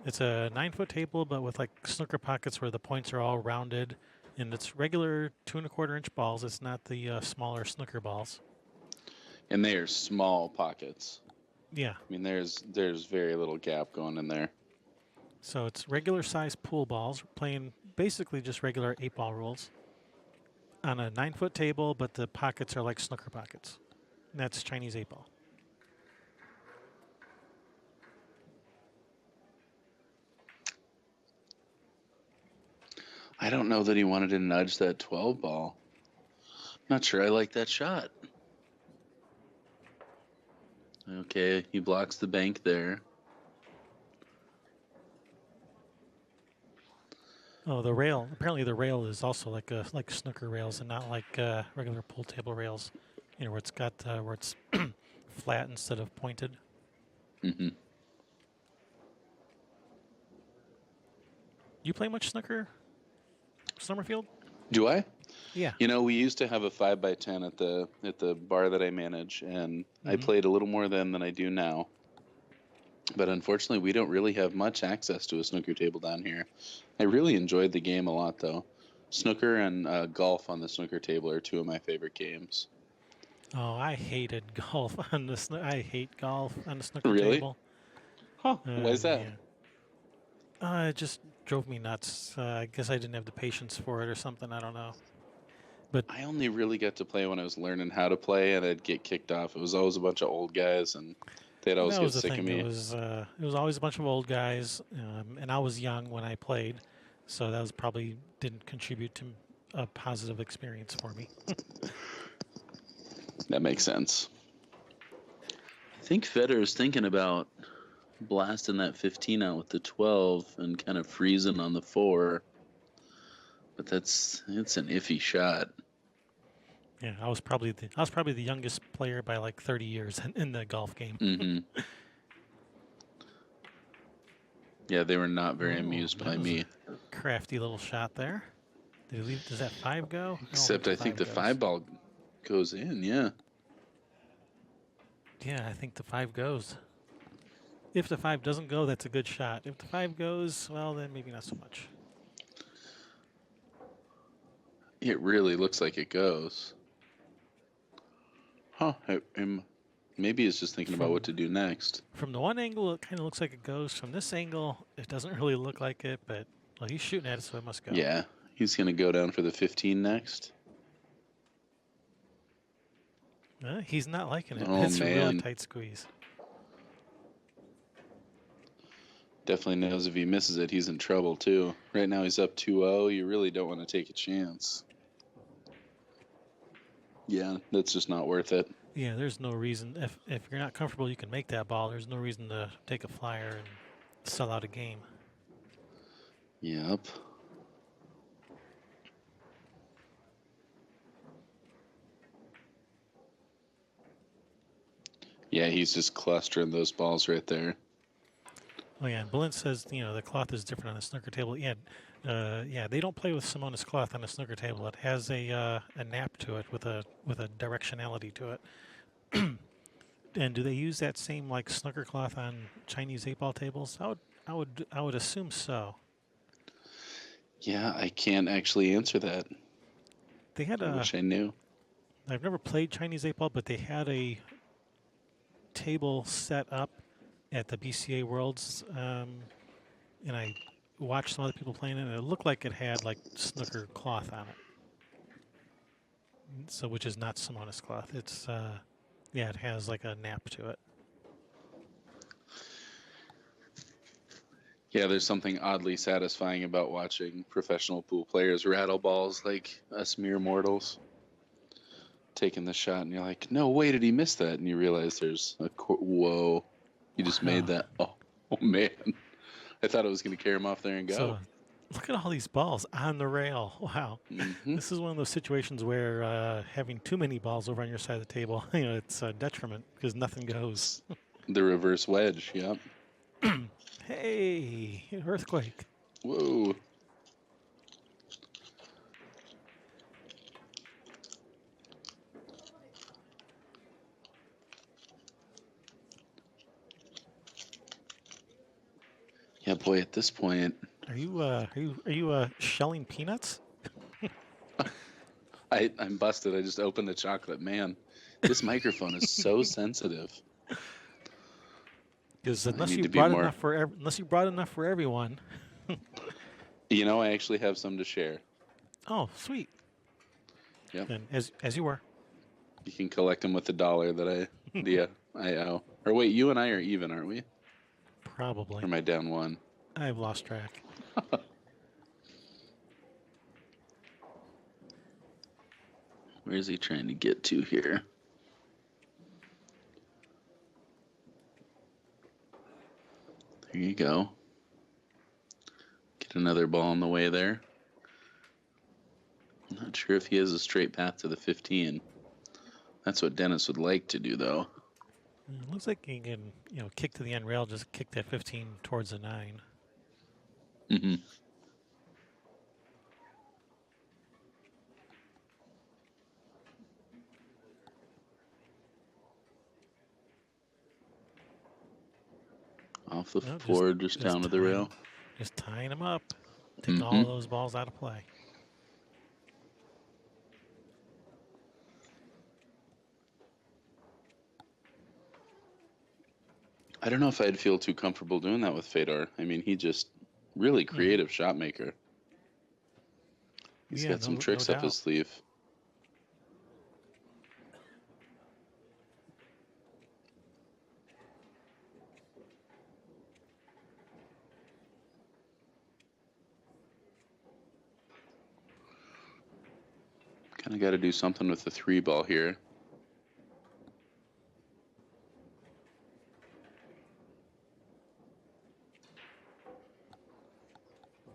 B: It's a 9-foot table, but with like snooker pockets where the points are all rounded, and it's regular 2 1/4 inch balls. It's not the smaller snooker balls.
C: And they are small pockets.
B: Yeah.
C: I mean, there's very little gap going in there.
B: So it's regular size pool balls, playing basically just regular 8-ball rules on a 9-foot table, but the pockets are like snooker pockets. And that's Chinese 8-ball.
C: I don't know that he wanted to nudge that 12 ball. Not sure I like that shot. Okay, he blocks the bank there.
B: Oh, the rail. Apparently, the rail is also like snooker rails and not like regular pool table rails. You know, where it's got where it's flat instead of pointed.
C: Mm-hmm.
B: You play much snooker, Summerfield?
C: Do I?
B: Yeah.
C: You know, we used to have a 5x10 at the bar that I manage, and I
B: Mhm.
C: played a little more then than I do now. But unfortunately, we don't really have much access to a snooker table down here. I really enjoyed the game a lot, though. Snooker and golf on the snooker table are two of my favorite games.
B: Oh, I hated golf on the I hate golf on the snooker
C: Really?
B: table.
C: Huh? Why is that?
B: Yeah. It just drove me nuts. I guess I didn't have the patience for it or something. I don't know. But
C: I only really got to play when I was learning how to play, and I'd get kicked off. It was always a bunch of old guys, and they'd always
B: that
C: get
B: was the
C: sick of
B: thing.
C: me.
B: It was always a bunch of old guys, and I was young when I played, so that was probably didn't contribute to a positive experience for me.
C: That makes sense. I think Fedor is thinking about blasting that 15 out with the 12 and kind of freezing on the 4. But it's an iffy shot.
B: Yeah, I was probably the youngest player by like 30 years in the golf game.
C: Mm-hmm. Yeah, they were not very
B: Oh,
C: amused
B: that
C: by
B: was
C: me.
B: a crafty little shot there. Did he leave? Does that 5 go?
C: Except I think the
B: goes.
C: 5 ball goes in, yeah.
B: Yeah, I think the 5 goes. If the 5 doesn't go, that's a good shot. If the 5 goes, well, then maybe not so much.
C: It really looks like it goes. Huh. Maybe he's just thinking about what to do next.
B: From the one angle, it kind of looks like it goes. From this angle, it doesn't really look like it, but well, he's shooting at it, so it must go.
C: Yeah, he's going to go down for the 15 next.
B: He's not liking it.
C: Oh,
B: It's a really
C: man.
B: tight squeeze.
C: Definitely knows if he misses it, he's in trouble, too. Right now he's up 2-0. You really don't want to take a chance. Yeah, that's just not worth it.
B: Yeah, there's no reason. If you're not comfortable, you can make that ball. There's no reason to take a flyer and sell out a game.
C: Yep. Yeah, he's just clustering those balls right there.
B: Oh yeah, and Balint says the cloth is different on the snooker table. Yeah, they don't play with Simonis cloth on the snooker table. It has a nap to it with a directionality to it. And do they use that same like snooker cloth on Chinese 8-ball tables? I would assume so.
C: Yeah, I can't actually answer that.
B: They had
C: I wish I knew.
B: I've never played Chinese 8-ball, but they had a table set up at the BCA Worlds, and I watched some other people playing it, and it looked like it had like snooker cloth on it. So, which is not Simonis cloth. It's it has like a nap to it.
C: Yeah, there's something oddly satisfying about watching professional pool players rattle balls like us mere mortals. Taking the shot, and you're like, no way did he miss that? And you realize there's whoa, he just made that. Oh man, I thought it was going to carry him off there and go.
B: So, look at all these balls on the rail. Wow.
C: Mm-hmm.
B: This is one of those situations where having too many balls over on your side of the table, it's a detriment because nothing goes.
C: The reverse wedge, yep.
B: Hey, earthquake.
C: Whoa. Yeah, boy, at this point,
B: Are you shelling peanuts?
C: I'm busted. I just opened the chocolate. Man, this microphone is so sensitive.
B: Because
C: I
B: unless
C: need
B: you
C: to be
B: brought
C: more-
B: enough for everyone.
C: I actually have some to share.
B: Oh, sweet.
C: Yep.
B: And as you were.
C: You can collect them with the $1 that I owe. Or wait, you and I are even, aren't we?
B: Probably.
C: Or am I down 1?
B: I've lost track.
C: Where is he trying to get to here? There you go. Get another ball in the way there. I'm not sure if he has a straight path to the 15. That's what Dennis would like to do, though.
B: It looks like he can, kick to the end rail, just kick that 15 towards the 9.
C: Mm-hmm. Off the
B: No,
C: four, just down to the rail.
B: Just tying them up, taking all
C: Mm-hmm.
B: of those balls out of play.
C: I don't know if I'd feel too comfortable doing that with Fedor. I mean, he just really creative shot maker. He's got some tricks up his sleeve. Kind of got to do something with the 3 ball here.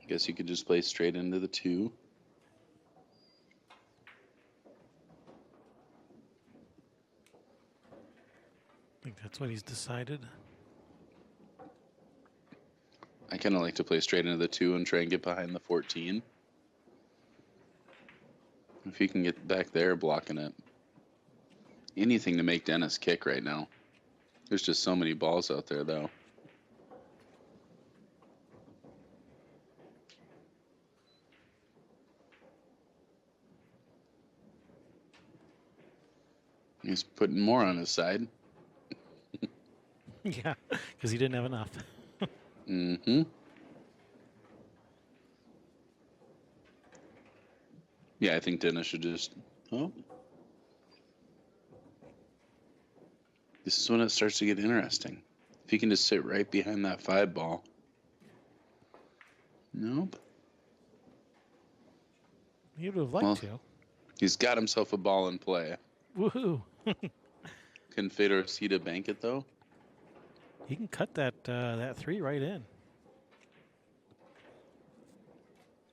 C: I guess you could just play straight into the 2.
B: I think that's what he's decided.
C: I kind of like to play straight into the 2 and try and get behind the 14. If he can get back there blocking it. Anything to make Dennis kick right now. There's just so many balls out there, though. He's putting more on his side.
B: Yeah, because he didn't have enough.
C: Mm-hmm. Yeah, I think Dennis should just... Oh. This is when it starts to get interesting. If he can just sit right behind that 5 ball. Nope.
B: He would have liked to.
C: He's got himself a ball in play.
B: Woohoo!
C: Can Fedor see to bank it, though?
B: He can cut that 3 right in.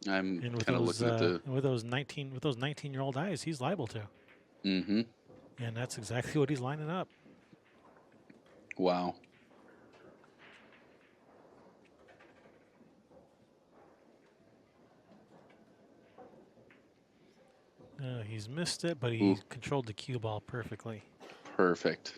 C: I'm
B: And with
C: kind of
B: those
C: looking at the...
B: with those 19-year-old eyes, he's liable to.
C: Mm-hmm.
B: And that's exactly what he's lining up.
C: Wow.
B: He's missed it, but he controlled the cue ball perfectly.
C: Perfect.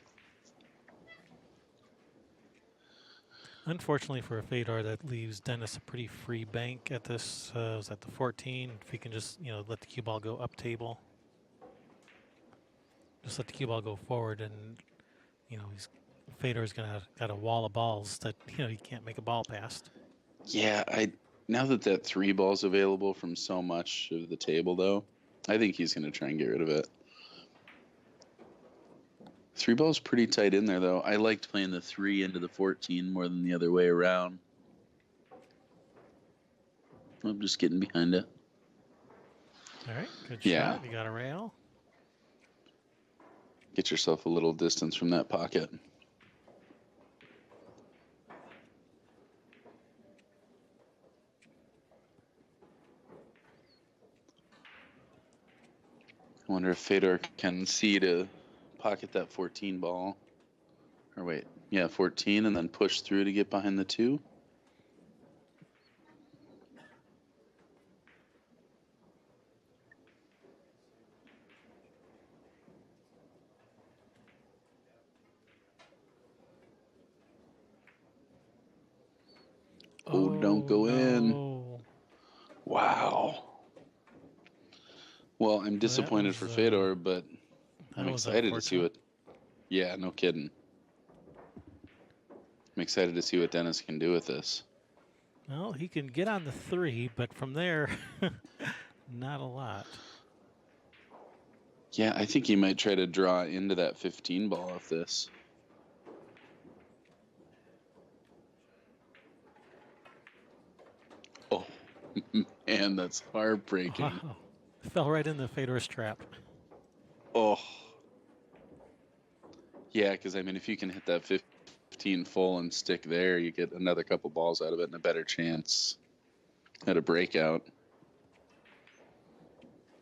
B: Unfortunately for Fedor, that leaves Dennis a pretty free bank at this. Was at the 14. If he can just let the cue ball go up table, just let the cue ball go forward, and Fedor's got a wall of balls that he can't make a ball past.
C: Yeah, now that 3 ball's available from so much of the table, though, I think he's going to try and get rid of it. 3 ball's pretty tight in there, though. I liked playing the 3 into the 14 more than the other way around. I'm just getting behind it.
B: All right, good shot. You got a rail.
C: Get yourself a little distance from that pocket. I wonder if Fedor can see to pocket that 14 ball. Or wait, yeah, 14, and then push through to get behind the 2. Oh, don't go in. Wow. Well, I'm disappointed for Fedor, but I'm excited to see what... Yeah, no kidding. I'm excited to see what Dennis can do with this.
B: Well, he can get on the 3, but from there, not a lot.
C: Yeah, I think he might try to draw into that 15 ball off this. Oh, man, that's heartbreaking.
B: Wow. Fell right in the Fedor's trap.
C: Oh. Yeah, because, I mean, if you can hit that 15 full and stick there, you get another couple balls out of it and a better chance at a breakout.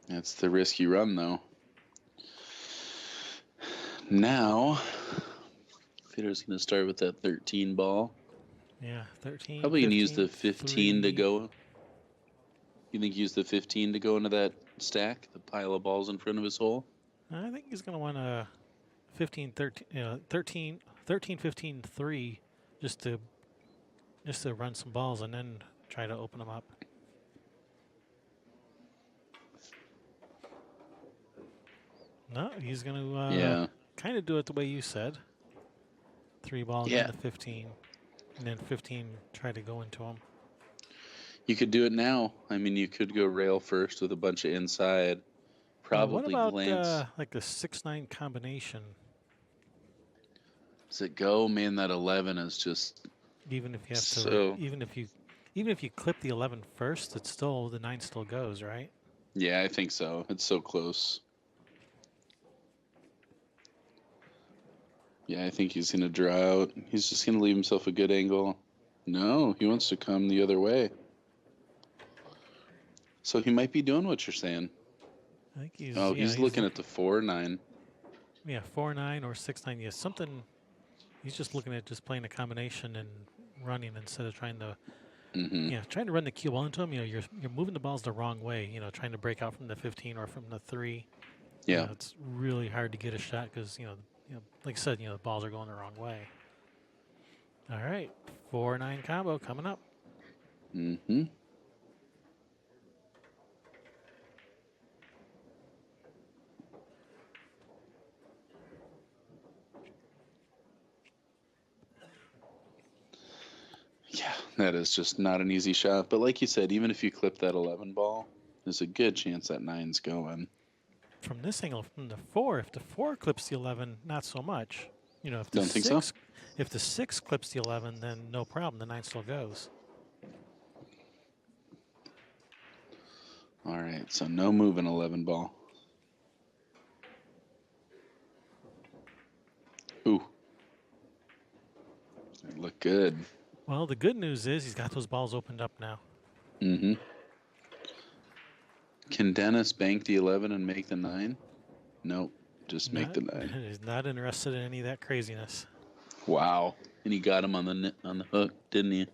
C: That's the risk you run, though. Now, Fedor's going to start with that 13 ball.
B: Yeah, 13.
C: Probably going to use the
B: 15,
C: 15 to
B: 3.
C: go. You think use the 15 to go into that stack, the pile of balls in front of his hole?
B: I think he's going to want a 15, 13, 13, 13, 15, 3 just to run some balls and then try to open them up. No, he's going to kind of do it the way you said. 3 ball and then the 15. And then 15 try to go into him.
C: You could do it now. I mean, you could go rail first with a bunch of inside. Probably
B: what about
C: glance.
B: like the 6-9 combination?
C: Does it go? Man, that 11 is just
B: Even if you have
C: so.
B: to, even if you clip the 11 first, it's still the 9 still goes, right?
C: Yeah, I think so. It's so close. Yeah, I think he's going to draw out. He's just going to leave himself a good angle. No, he wants to come the other way. So he might be doing what you're saying.
B: I think he's.
C: Oh, he's looking at the 4-9.
B: Yeah, 4-9 or 6-9. Yeah, something. He's just looking at just playing a combination and running instead of trying to. Trying to run the cue ball into him. You're moving the balls the wrong way. Trying to break out from the 15 or from the 3.
C: Yeah,
B: it's really hard to get a shot because like I said, the balls are going the wrong way. All right, 4-9 combo coming up.
C: Mm-hmm. Yeah, that is just not an easy shot. But like you said, even if you clip that 11 ball, there's a good chance that 9's going.
B: From this angle, from the 4, if the 4 clips the 11, not so much. If the
C: Don't think so?
B: If the 6 clips the 11, then no problem. The 9 still goes.
C: All right, so no moving 11 ball. Ooh. That looked good.
B: Well, the good news is he's got those balls opened up now.
C: Mm-hmm. Can Dennis bank the 11 and make the 9? Nope, just make the 9.
B: He's not interested in any of that craziness.
C: Wow. And he got him on the hook, didn't he?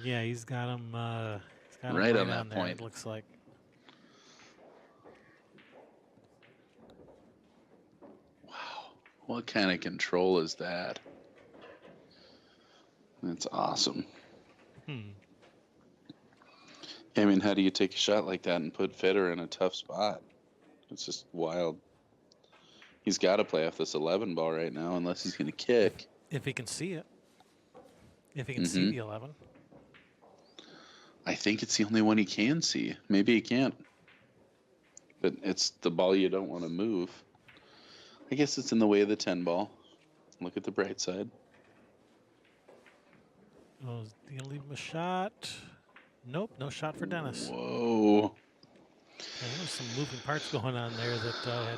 B: Yeah, he's got him.
C: Right on that
B: on there,
C: point.
B: it looks like.
C: Wow. What kind of control is that? That's awesome. I mean, how do you take a shot like that and put Fedor in a tough spot? It's just wild. He's got to play off this 11 ball right now unless he's going to kick.
B: If he can see it. If he can see the 11.
C: I think it's the only one he can see. Maybe he can't. But it's the ball you don't want to move. I guess it's in the way of the 10 ball. Look at the bright side.
B: Oh, is he going to leave him a shot? Nope, no shot for Dennis.
C: Whoa.
B: Yeah, there was some moving parts going on there that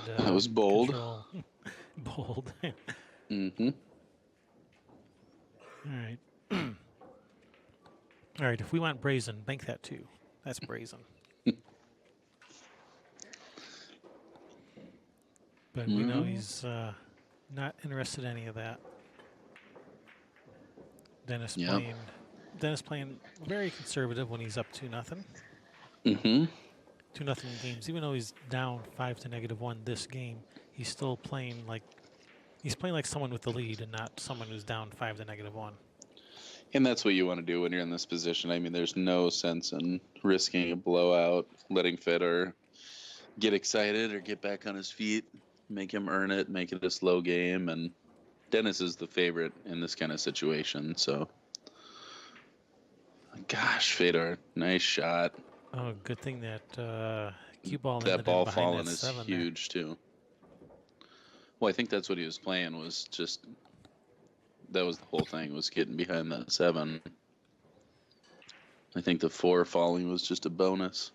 B: had
C: That was bold.
B: Control. Bold.
C: Mm-hmm.
B: All right. All right, if we want brazen, bank that too. That's brazen. But we know he's not interested in any of that. Dennis playing very conservative when he's up 2-0.
C: Mm-hmm.
B: 2-0 games. Even though he's down 5 to -1 this game, he's still playing like someone with the lead and not someone who's down 5 to -1.
C: And that's what you want to do when you're in this position. I mean, there's no sense in risking a blowout, letting Fedor get excited or get back on his feet, make him earn it, make it a slow game. And Dennis is the favorite in this kind of situation. So, gosh, Fedor, nice shot.
B: Oh, good thing that cue ball.
C: That ball falling
B: that
C: is
B: 7
C: huge too. Well, I think that's what he was playing, was just, that was the whole thing, was getting behind that 7. I think the 4 falling was just a bonus.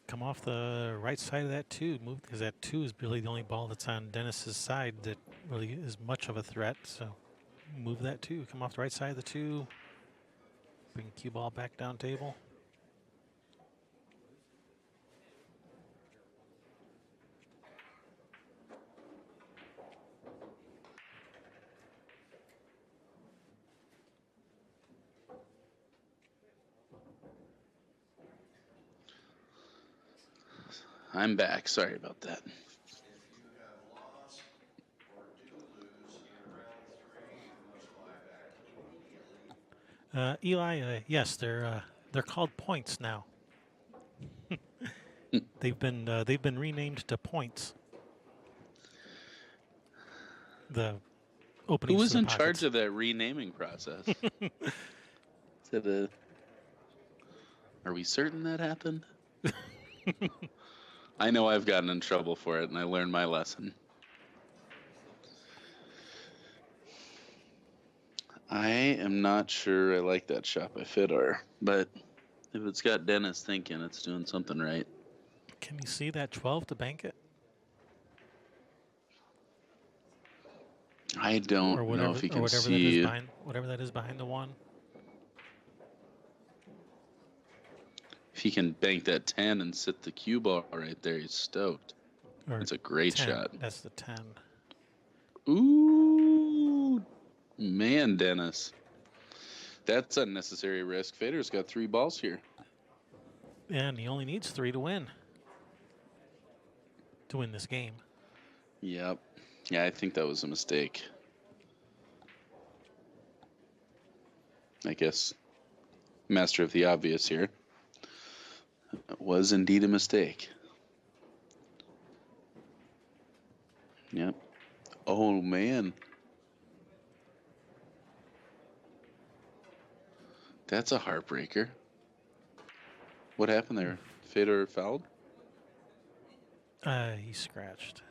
B: come off the right side of that 2. Move, because that 2 is really the only ball that's on Dennis's side that really is much of a threat. So move that 2. Come off the right side of the 2. Bring cue ball back down table.
C: I'm back. Sorry about that.
B: Eli, yes, they're called points now. they've been renamed to points. The
C: Who
B: openings.
C: was
B: to the
C: in
B: pockets.
C: charge of that renaming process? Is it a... Are we certain that happened? I know I've gotten in trouble for it, and I learned my lesson. I am not sure I like that shot by Fedor, but if it's got Dennis thinking, it's doing something right.
B: Can you see that 12 to bank it?
C: I don't
B: Or whatever,
C: know if he
B: or
C: can
B: whatever
C: see.
B: that is behind, whatever that is behind the 1.
C: If he can bank that 10 and sit the cue ball right there, he's stoked.
B: Or
C: It's a great
B: 10.
C: shot.
B: That's the 10.
C: Ooh, man, Dennis. That's unnecessary risk. Fedor's got 3 balls here.
B: And he only needs 3 to win. To win this game.
C: Yep. Yeah, I think that was a mistake. I guess master of the obvious here. It was indeed a mistake. Yep. Oh, man. That's a heartbreaker. What happened there? Fedor fouled?
B: He scratched.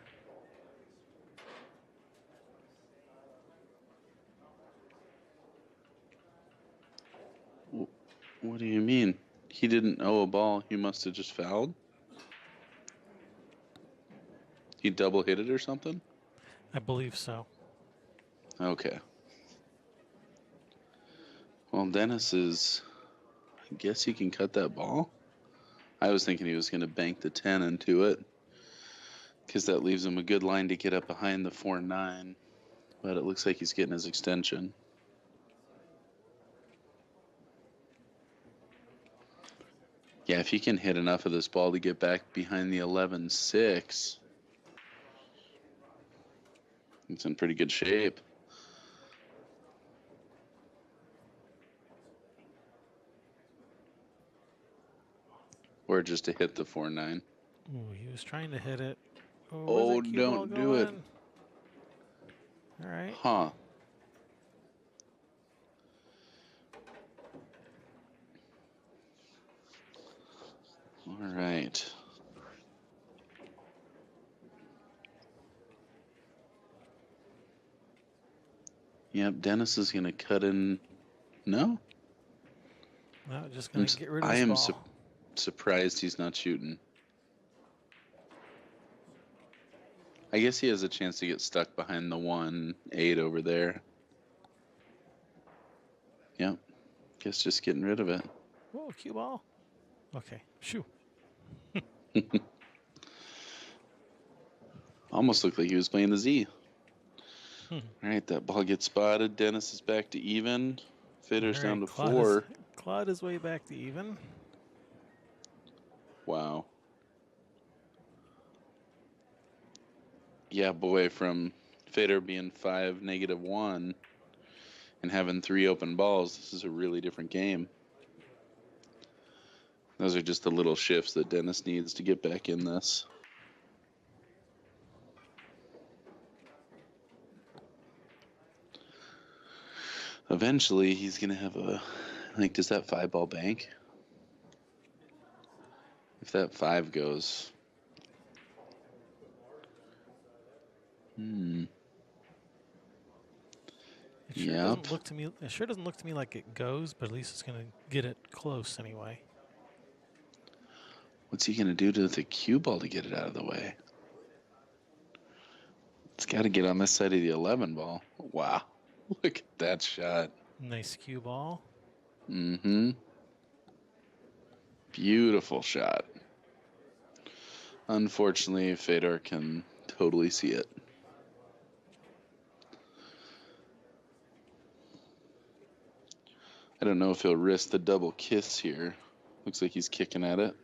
C: What do you mean? He didn't owe a ball. He must have just fouled? He double hit it or something?
B: I believe so.
C: Okay. Well, Dennis is... I guess he can cut that ball? I was thinking he was going to bank the 10 into it, because that leaves him a good line to get up behind the 4-9. But it looks like he's getting his extension. Yeah, if he can hit enough of this ball to get back behind the 11-6, it's in pretty good shape. Or just to hit the 4-9.
B: Ooh, he was trying to hit it.
C: Oh,
B: where's that cue ball
C: don't do it.
B: going? All right.
C: Huh. All right. Yep, Dennis is going to cut in. No?
B: No, just going to get rid of
C: I
B: this
C: am
B: ball.
C: surprised he's not shooting. I guess he has a chance to get stuck behind the 1-8 over there. Yep. Guess just getting rid of it.
B: Whoa, cue ball. Okay, shoo.
C: Almost looked like he was playing the Z.
B: Hmm.
C: All right, that ball gets spotted. Dennis is back to even. Fedor's down to 4.
B: Clawed his way back to even.
C: Wow. Yeah, boy, from Fedor being 5, -1, and having 3 open balls, this is a really different game. Those are just the little shifts that Dennis needs to get back in this. Eventually, he's going to have a... Like, does that 5-ball bank? If that 5 goes...
B: It sure doesn't look to me. It sure doesn't look to me like it goes, but at least it's going to get it close anyway.
C: What's he going to do to the cue ball to get it out of the way? It's got to get on this side of the 11 ball. Wow. Look at that shot.
B: Nice cue ball.
C: Mm-hmm. Beautiful shot. Unfortunately, Fedor can totally see it. I don't know if he'll risk the double kiss here. Looks like he's kicking at it.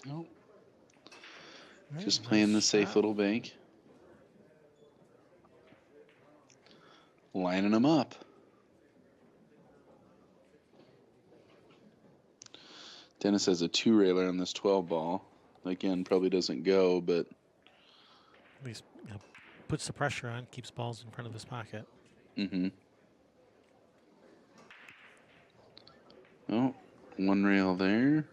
C: Nope.
B: Right,
C: Just
B: nice
C: playing the safe
B: shot.
C: little bank. Lining them up. Dennis has a 2-railer on this 12 ball. Again, probably doesn't go, but
B: At least puts the pressure on, keeps balls in front of his pocket.
C: mm-hmm. Oh, 1 rail there.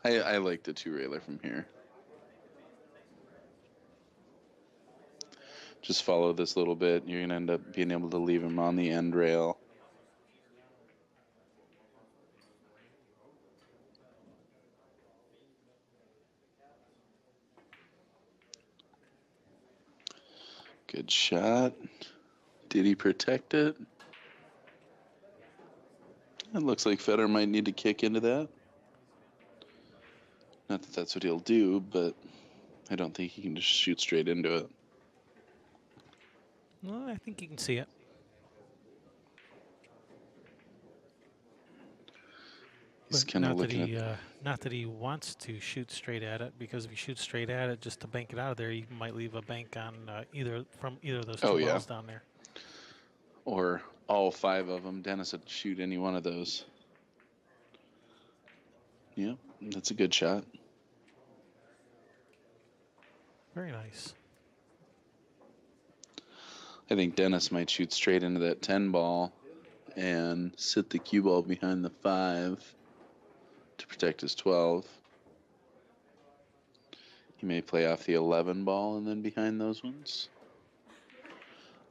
C: I like the 2-railer from here. Just follow this little bit. You're going to end up being able to leave him on the end rail. Good shot. Did he protect it? It looks like Fedor might need to kick into that. Not that that's what he'll do, but I don't think he can just shoot straight into it.
B: Well, I think you can see it.
C: He's
B: But
C: kind of looking
B: not that he wants to shoot straight at it, because if you shoot straight at it just to bank it out of there, you might leave a bank on either of those two balls down there.
C: Or all 5 of them. Dennis would shoot any one of those. Yep, that's a good shot.
B: Very nice.
C: I think Dennis might shoot straight into that 10 ball and sit the cue ball behind the 5 to protect his 12. He may play off the 11 ball and then behind those ones.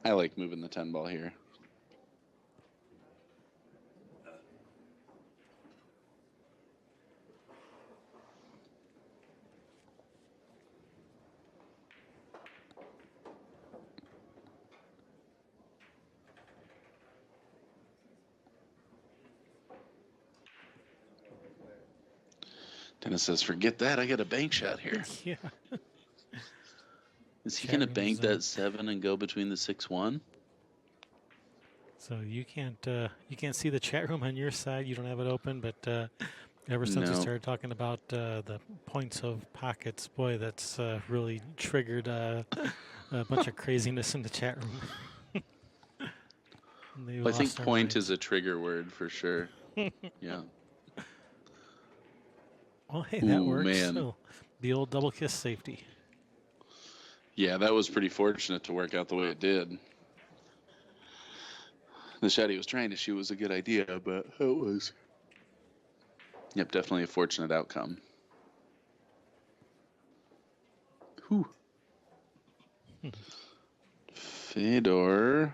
C: I like moving the 10 ball here. Dennis says, forget that. I got a bank shot here.
B: Yeah.
C: Is he going to bank that 7 and go between the 6-1?
B: So you can't see the chat room on your side. You don't have it open, but ever since we started talking about the points of pockets, boy, that's really triggered a bunch of craziness in the chat room.
C: Well, I think point is a trigger word for sure. Yeah.
B: Well, hey, that works.
C: Man.
B: So, the old double kiss safety.
C: Yeah, that was pretty fortunate to work out the way it did. The shot he was trying to shoot was a good idea, but it was. Yep, definitely a fortunate outcome. Whew. Fedor.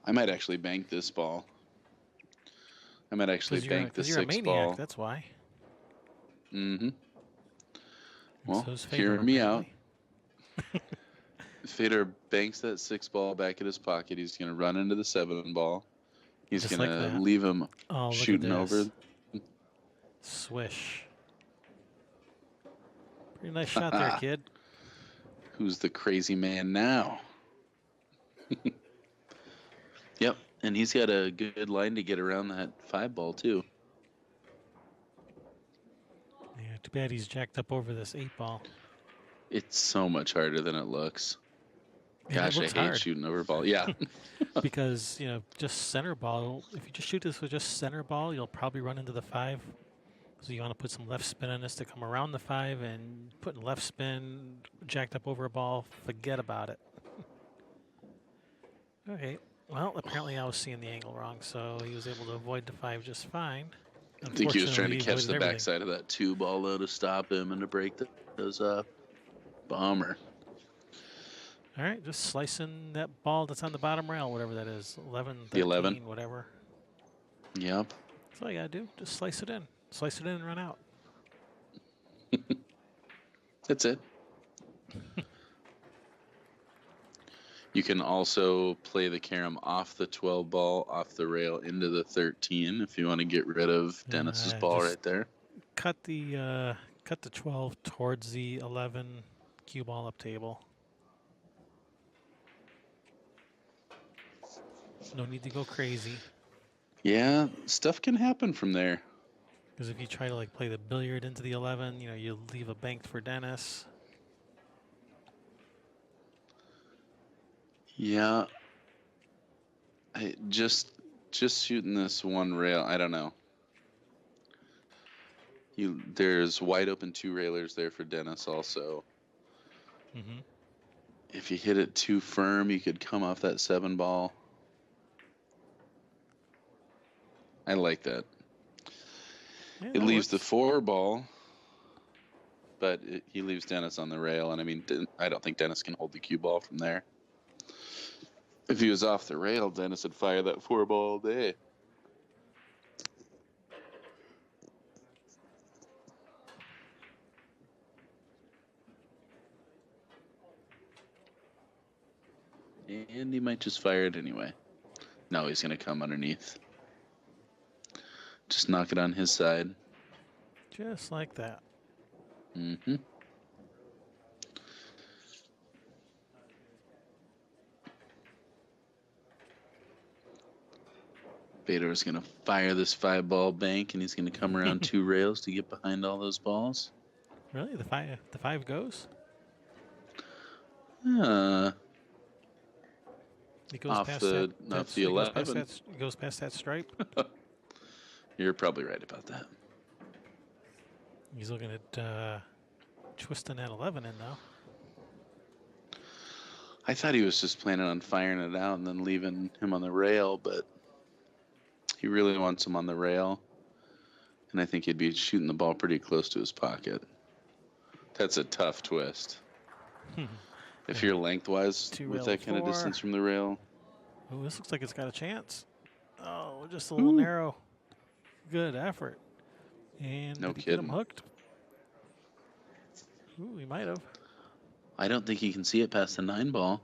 C: I might actually bank this ball. I might actually bank the 6
B: you're a maniac,
C: ball.
B: That's why.
C: Mm-hmm. Well,
B: Fedor,
C: hear me out.
B: apparently.
C: Fedor banks that 6 ball back in his pocket. He's going to run into the 7 ball. He's
B: Just
C: going
B: like
C: to leave him shooting over.
B: Swish. Pretty nice shot there, kid.
C: Who's the crazy man now? Yep, and he's got a good line to get around that 5 ball, too.
B: Yeah, too bad he's jacked up over this 8 ball.
C: It's so much harder than it looks. Gosh, I hate
B: hard.
C: shooting over ball. Yeah.
B: Because, just center ball, if you just shoot this with just center ball, you'll probably run into the 5. So you want to put some left spin on this to come around the 5, and putting left spin jacked up over a ball, forget about it. Okay, well, apparently I was seeing the angle wrong, so he was able to avoid the 5 just fine.
C: I think he was trying to catch the backside of that 2 ball, though, to stop him and to break those up. Bummer.
B: All right, just slicing that ball that's on the bottom rail, whatever that is, 11,
C: The
B: 13,
C: 11?
B: whatever.
C: Yep.
B: That's all you gotta do. Just slice it in. Slice it in and run out.
C: That's it. You can also play the carom off the 12 ball, off the rail into the 13 if you want to get rid of Dennis's ball
B: Just
C: right there.
B: cut the 12 towards the 11 cue ball up table. No need to go crazy.
C: Yeah, stuff can happen from there.
B: Because if you try to like play the billiard into the 11, you know, you leave a banked for Dennis.
C: Yeah. Just shooting this one rail, I don't know. There's wide open 2 railers there for Dennis also.
B: Mm-hmm.
C: If you hit it too firm, you could come off that 7 ball. I like that.
B: Yeah,
C: It
B: that
C: leaves the
B: works.
C: 4 ball, but he leaves Dennis on the rail, and I mean, I don't think Dennis can hold the cue ball from there. If he was off the rail, Dennis would fire that 4 ball all day. And he might just fire it anyway. No, he's going to come underneath. Just knock it on his side.
B: Just like that.
C: Mm-hmm. Fedor is going to fire this 5 ball bank, and he's going to come around 2 rails to get behind all those balls.
B: Really? The five goes? It goes
C: Off
B: past
C: the 11.
B: It goes past that stripe.
C: You're probably right about that.
B: He's looking at twisting that 11 in now.
C: I thought he was just planning on firing it out and then leaving him on the rail, but he really wants him on the rail. And I think he'd be shooting the ball pretty close to his pocket. That's a tough twist. If you're lengthwise with that kind of distance from the rail.
B: Oh, this looks like it's got a chance. Oh, just a little narrow. Good effort. And
C: no
B: did he get him
C: kidding.
B: hooked? Ooh, he might have.
C: I don't think he can see it past the 9 ball.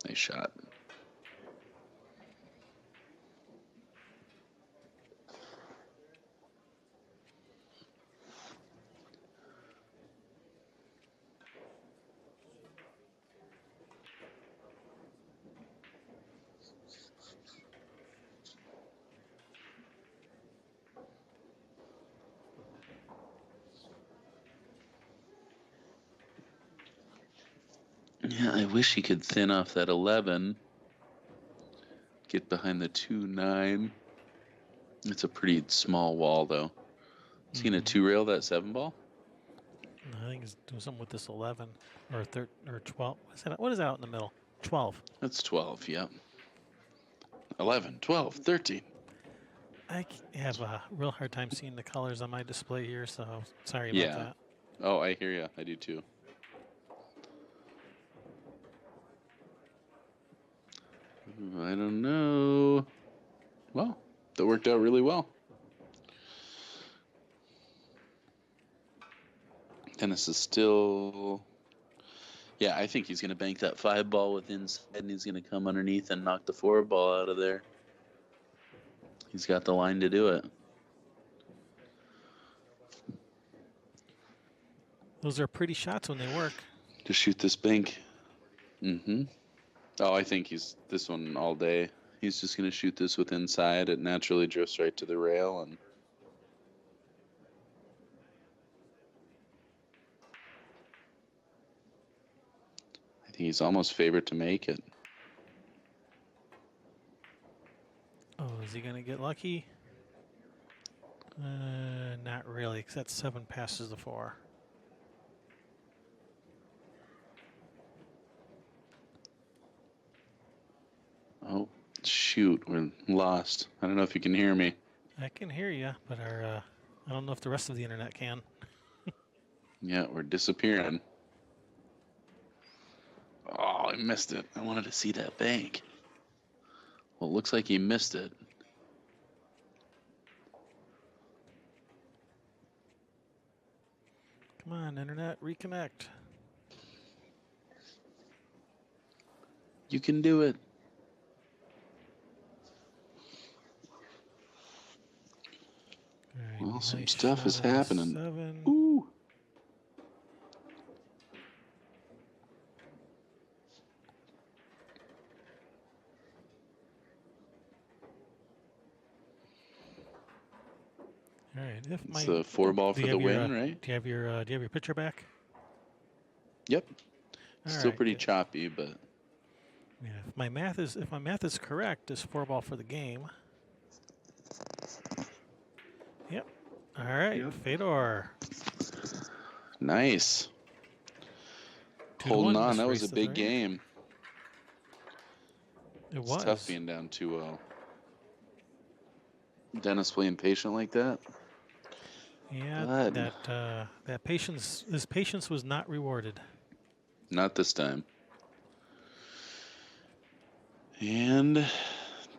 C: Nice shot. Yeah, I wish he could thin off that 11. Get behind the 2-9. It's a pretty small wall, though. Is he going to 2-rail that 7 ball?
B: I think he's doing something with this 11 or 12. What is that out in the middle? 12.
C: That's 12, yep. 11, 12, 13.
B: I have a real hard time seeing the colors on my display here, so sorry about that.
C: Oh, I hear you. I do too. I don't know. Well, that worked out really well. Dennis is still... Yeah, I think he's going to bank that 5 ball with inside, and he's going to come underneath and knock the 4 ball out of there. He's got the line to do it.
B: Those are pretty shots when they work.
C: To shoot this bank. Mm-hmm. Oh, I think he's this one all day. He's just going to shoot this with inside. It naturally drifts right to the rail, and I think he's almost favored to make it.
B: Oh, is he going to get lucky? Not really, because that 7 passes the 4.
C: Shoot, we're lost. I don't know if you can hear me.
B: I can hear you, but I don't know if the rest of the internet can.
C: Yeah, we're disappearing. Oh, I missed it. I wanted to see that bank. Well, it looks like he missed it.
B: Come on, internet, reconnect.
C: You can do it.
B: All right,
C: Well, some
B: nice
C: stuff is
B: shot on
C: happening.
B: 7.
C: Ooh.
B: All right, if
C: It's the 4-ball
B: do
C: for
B: you
C: the
B: have your,
C: win, right?
B: Do you have your picture back?
C: Yep.
B: All
C: Still
B: right,
C: pretty
B: good.
C: choppy, but
B: Yeah, if my math is correct, it's 4-ball for the game. Yep. All right,
A: Yep.
B: Fedor.
C: nice.
B: 2-1
C: Holding on.
B: just
C: That was
B: raced
C: a
B: the
C: big
B: 3.
C: game.
B: It
C: It's
B: was.
C: tough being down 2-0. Dennis playing patient like that.
B: Yeah,
C: But
B: that his patience was not rewarded.
C: not this time. And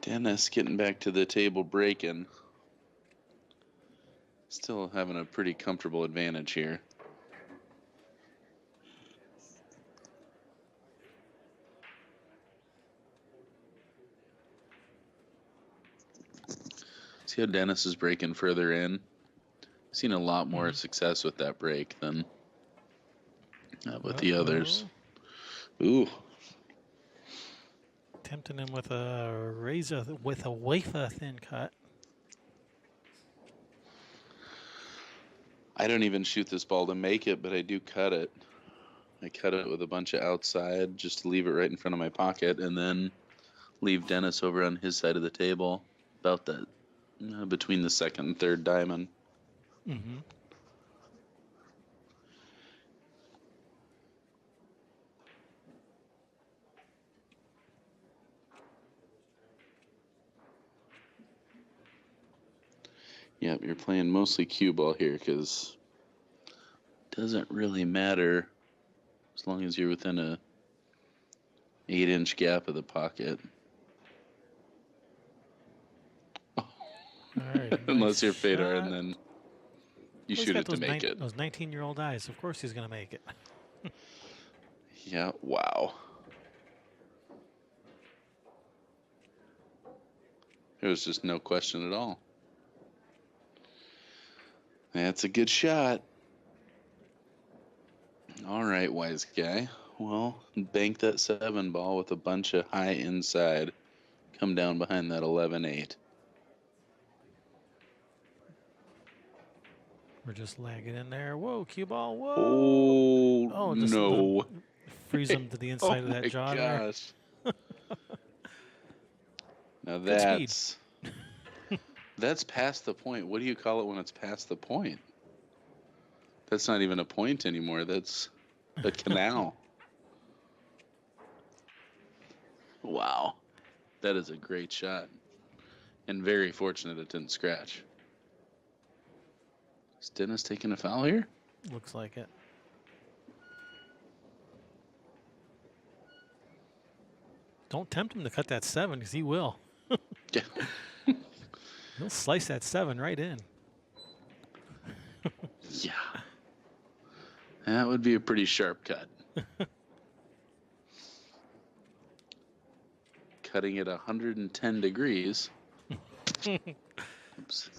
C: Dennis getting back to the table breaking. Still having a pretty comfortable advantage here. See how Dennis is breaking further in? Seen a lot more success with that break than with the others. Ooh.
B: Tempting him with a wafer thin cut.
C: I don't even shoot this ball to make it, but I do cut it. I cut it with a bunch of outside just to leave it right in front of my pocket, and then leave Dennis over on his side of the table, about that between the second and third diamond.
B: Mm-hmm.
C: Yep, you're playing mostly cue ball here because it doesn't really matter as long as you're within a 8-inch gap of the pocket.
B: All right,
C: Unless you're
B: nice
C: Fedor,
B: shot.
C: and then you
B: Well,
C: shoot it to make it.
B: Those 19-year-old eyes. Of course he's going to make it.
C: Yeah, wow. There was just no question at all. That's a good shot. All right, wise guy. Well, bank that 7-ball with a bunch of high inside. Come down behind that 11-8.
B: We're just lagging in there. Whoa, cue ball. Whoa.
C: Oh,
B: Just
C: no.
B: freeze him to the inside of that jaw there.
C: Gosh. Now
B: Good speed.
C: that's past the point. What do you call it when it's past the point? That's not even a point anymore. That's a canal. Wow. That is a great shot. And very fortunate it didn't scratch. Is Dennis taking a foul here?
B: Looks like it. Don't tempt him to cut that 7 because he will.
C: Yeah.
B: He'll slice that 7 right in.
C: Yeah. That would be a pretty sharp cut. Cutting at 110 degrees. Oops.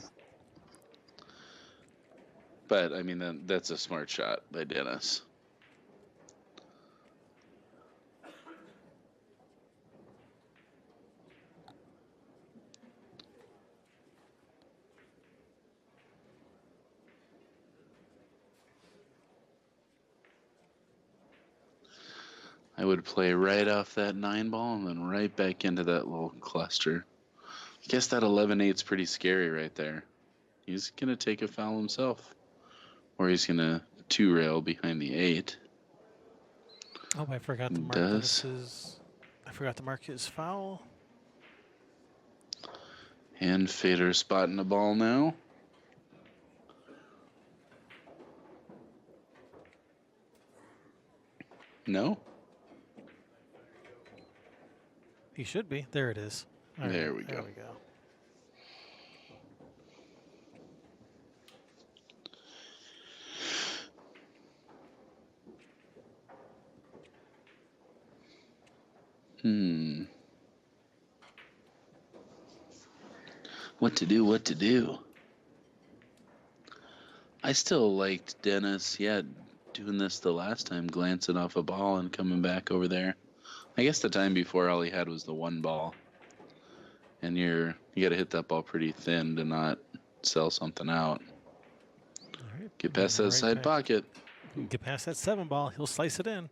C: But, I mean, that's a smart shot by Dennis. I would play right off that 9-ball and then right back into that little cluster. I guess that 11-8's pretty scary right there. He's going to take a foul himself. Or he's going to 2-rail behind the 8.
B: Oh, I forgot to mark Dennis's. I forgot to mark his foul.
C: And Fedor spotting the ball now. No?
B: He should be. There it is. All
C: There
B: right,
C: we go.
B: There we go.
C: What to do, what to do? I still liked Dennis, doing this the last time, glancing off a ball and coming back over there. I guess the time before all he had was the one ball. And you got to hit that ball pretty thin to not sell something out.
B: All right.
C: Get past that side pocket.
B: Get past that 7 ball. He'll slice it in.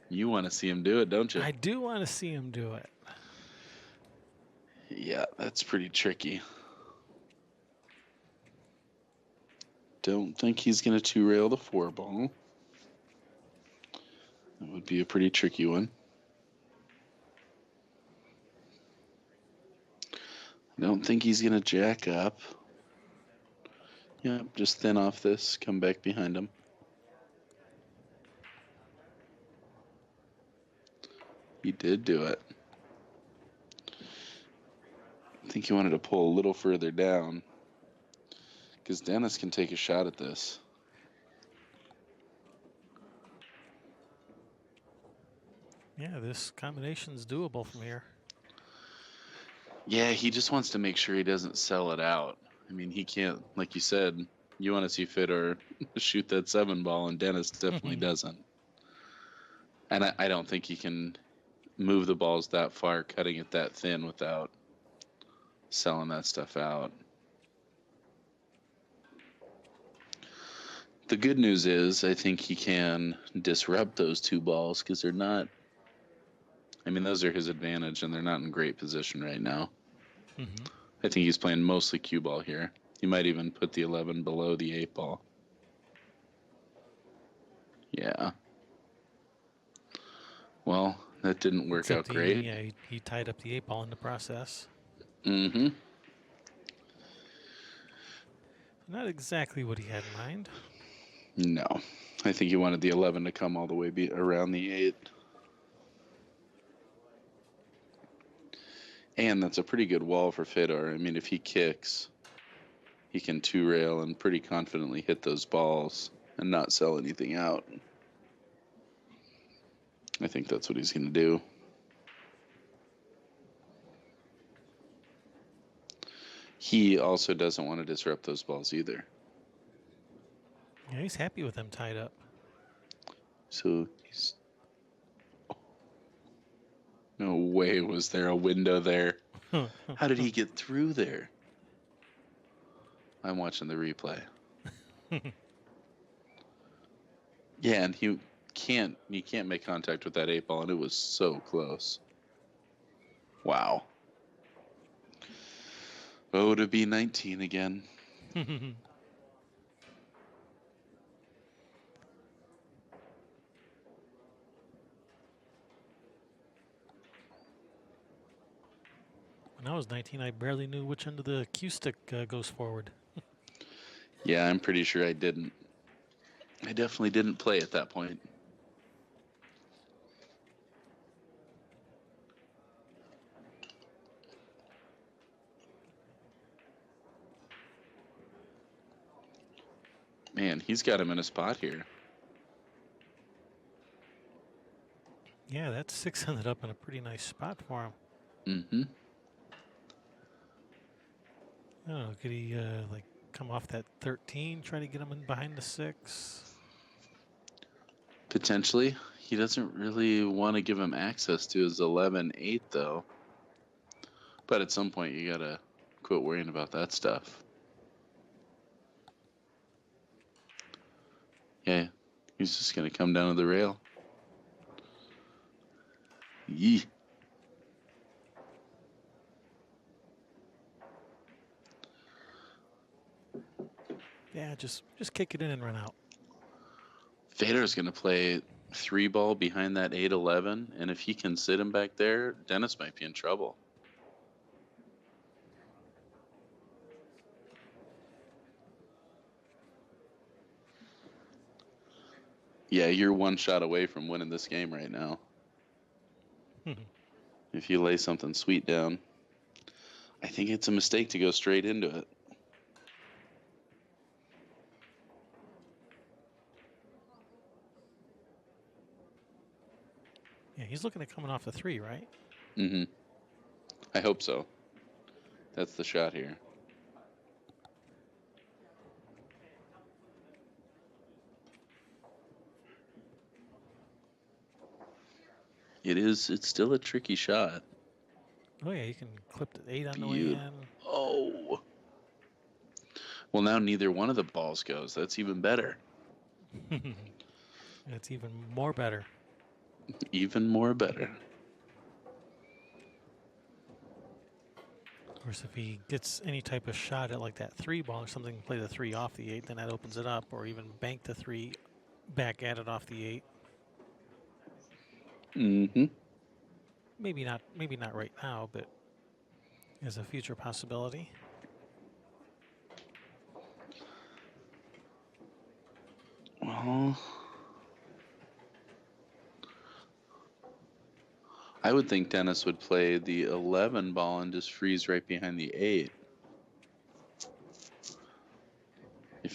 C: You want to see him do it, don't you?
B: I do want to see him do it.
C: Yeah, that's pretty tricky. Don't think he's going to 2-rail the 4 ball. That would be a pretty tricky one. I don't think he's going to jack up. Yeah, just thin off this, come back behind him. He did do it. I think he wanted to pull a little further down because Dennis can take a shot at this.
B: Yeah, this combination's doable from here.
C: Yeah, he just wants to make sure he doesn't sell it out. I mean, he can't, like you said, you want to see Fedor shoot that 7 ball, and Dennis definitely doesn't. And I don't think he can move the balls that far, cutting it that thin without selling that stuff out. The good news is I think he can disrupt those 2 balls because they're not, I mean, those are his advantage, and they're not in great position right now.
B: Mm-hmm.
C: I think he's playing mostly cue ball here. He might even put the 11 below the 8 ball. Yeah. Well, that didn't work out great.
B: Yeah, he tied up the 8 ball in the process.
C: Mm-hmm.
B: Not exactly what he had in mind.
C: No. I think he wanted the 11 to come all the way around the 8. And that's a pretty good wall for Fedor. I mean, if he kicks, he can 2-rail and pretty confidently hit those balls and not sell anything out. I think that's what he's going to do. He also doesn't want to disrupt those balls either.
B: Yeah, he's happy with them tied up.
C: So he's... No way was there a window there. How did he get through there? I'm watching the replay. Yeah, and he can't make contact with that 8 ball, and it was so close. Wow. Oh, to be 19 again.
B: When I was 19, I barely knew which end of the cue stick goes forward.
C: Yeah, I'm pretty sure I didn't. I definitely didn't play at that point. Man, he's got him in a spot here.
B: Yeah, that 6 ended up in a pretty nice spot for him.
C: Mm-hmm.
B: I don't know, could he like come off that 13, try to get him in behind the 6?
C: Potentially. He doesn't really want to give him access to his 11-8, though. But at some point, you got to quit worrying about that stuff. Yeah, he's just going to come down to the rail. Yee.
B: Yeah, just kick it in and run out.
C: Fedor's going to play 3 ball behind that 8-11, and if he can sit him back there, Dennis might be in trouble. Yeah, you're one shot away from winning this game right now. If you lay something sweet down. I think it's a mistake to go straight into it.
B: Yeah, he's looking at coming off the 3, right?
C: Mm-hmm. I hope so. That's the shot here. It's still a tricky shot.
B: Oh yeah, you can clip the 8 on the way in.
C: Oh. Well, now neither one of the balls goes. That's even better.
B: That's even more better.
C: Even more better.
B: Of course, if he gets any type of shot at like that 3 ball or something, play the 3 off the 8, then that opens it up, or even bank the 3 back at it off the 8.
C: Mm-hmm.
B: Maybe not right now, but as a future possibility.
C: Well, I would think Dennis would play the 11 ball and just freeze right behind the 8.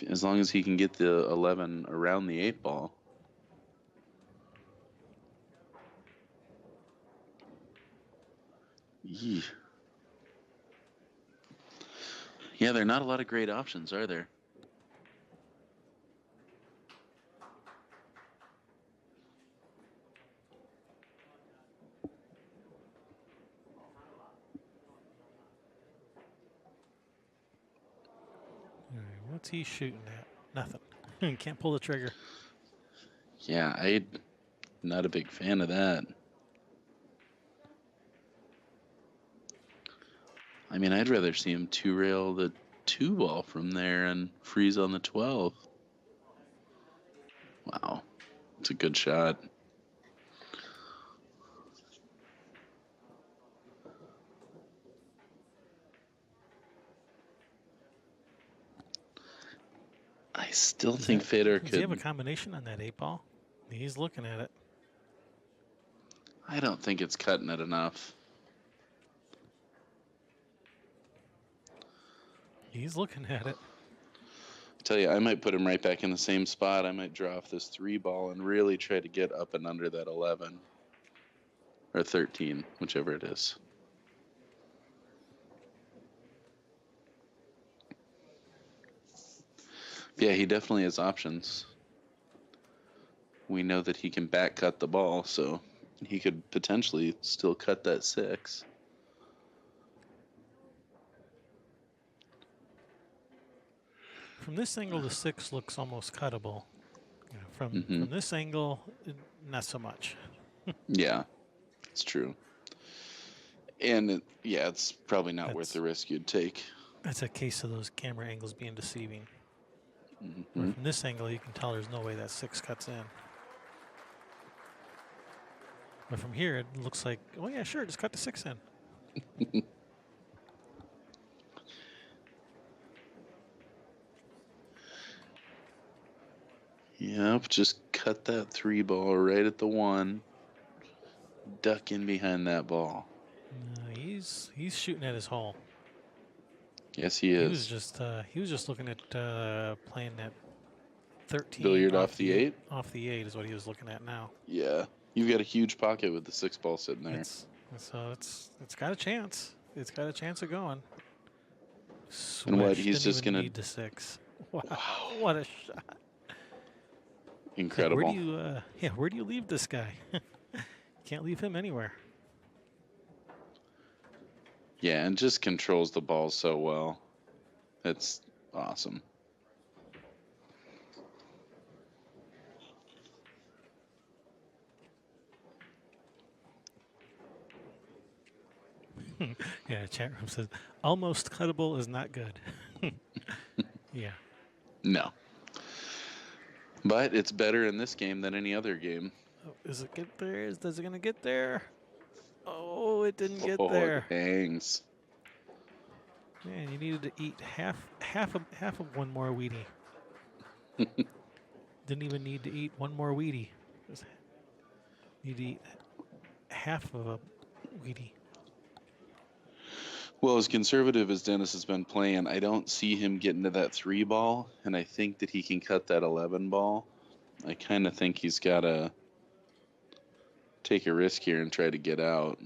C: As long as he can get the 11 around the 8 ball. Yee. Yeah, there are not a lot of great options, are there?
B: All right, what's he shooting at? Nothing. Can't pull the trigger.
C: Yeah, I'm not a big fan of that. I mean, I'd rather see him 2-rail the 2 ball from there and freeze on the 12. Wow, it's a good shot. I still think Fedor
B: Does he have a
C: could.
B: combination on that 8 ball? He's looking at it.
C: I don't think it's cutting it enough.
B: He's looking at it.
C: I tell you, I might put him right back in the same spot. I might draw off this 3 ball and really try to get up and under that 11 or 13, whichever it is. Yeah, he definitely has options. We know that he can back cut the ball, so he could potentially still cut that 6.
B: From this angle, the 6 looks almost cuttable. Yeah, from this angle, not so much.
C: Yeah, it's true. And it's probably not worth the risk you'd take.
B: That's a case of those camera angles being deceiving.
C: Mm-hmm.
B: From this angle, you can tell there's no way that 6 cuts in. But from here, it looks like, oh yeah, sure, just cut the 6 in.
C: Yep, just cut that 3 ball right at the 1. Duck in behind that ball.
B: He's shooting at his hole.
C: Yes, he is.
B: He was just looking at playing that 13
C: Billiard off the 8.
B: Off the 8 is what he was looking at now.
C: Yeah, you've got a huge pocket with the 6 ball sitting there.
B: So it's got a chance. It's got a chance of going. Swish,
C: and what he's just gonna
B: need the 6. Wow, what a shot!
C: Incredible.
B: Where do you leave this guy? Can't leave him anywhere.
C: Yeah, and just controls the ball so well. It's awesome.
B: Yeah, chat room says almost cuttable is not good. Yeah.
C: No. But it's better in this game than any other game.
B: Oh, is it get there? Is it gonna get there? Oh, it didn't get
C: Oh,
B: there.
C: it hangs.
B: Man, you needed to eat half of one more Wheatie. Didn't even need to eat one more Wheatie. Just need to eat half of a Wheatie.
C: Well, as conservative as Dennis has been playing, I don't see him getting to that 3 ball, and I think that he can cut that 11 ball. I kind of think he's got to take a risk here and try to get out.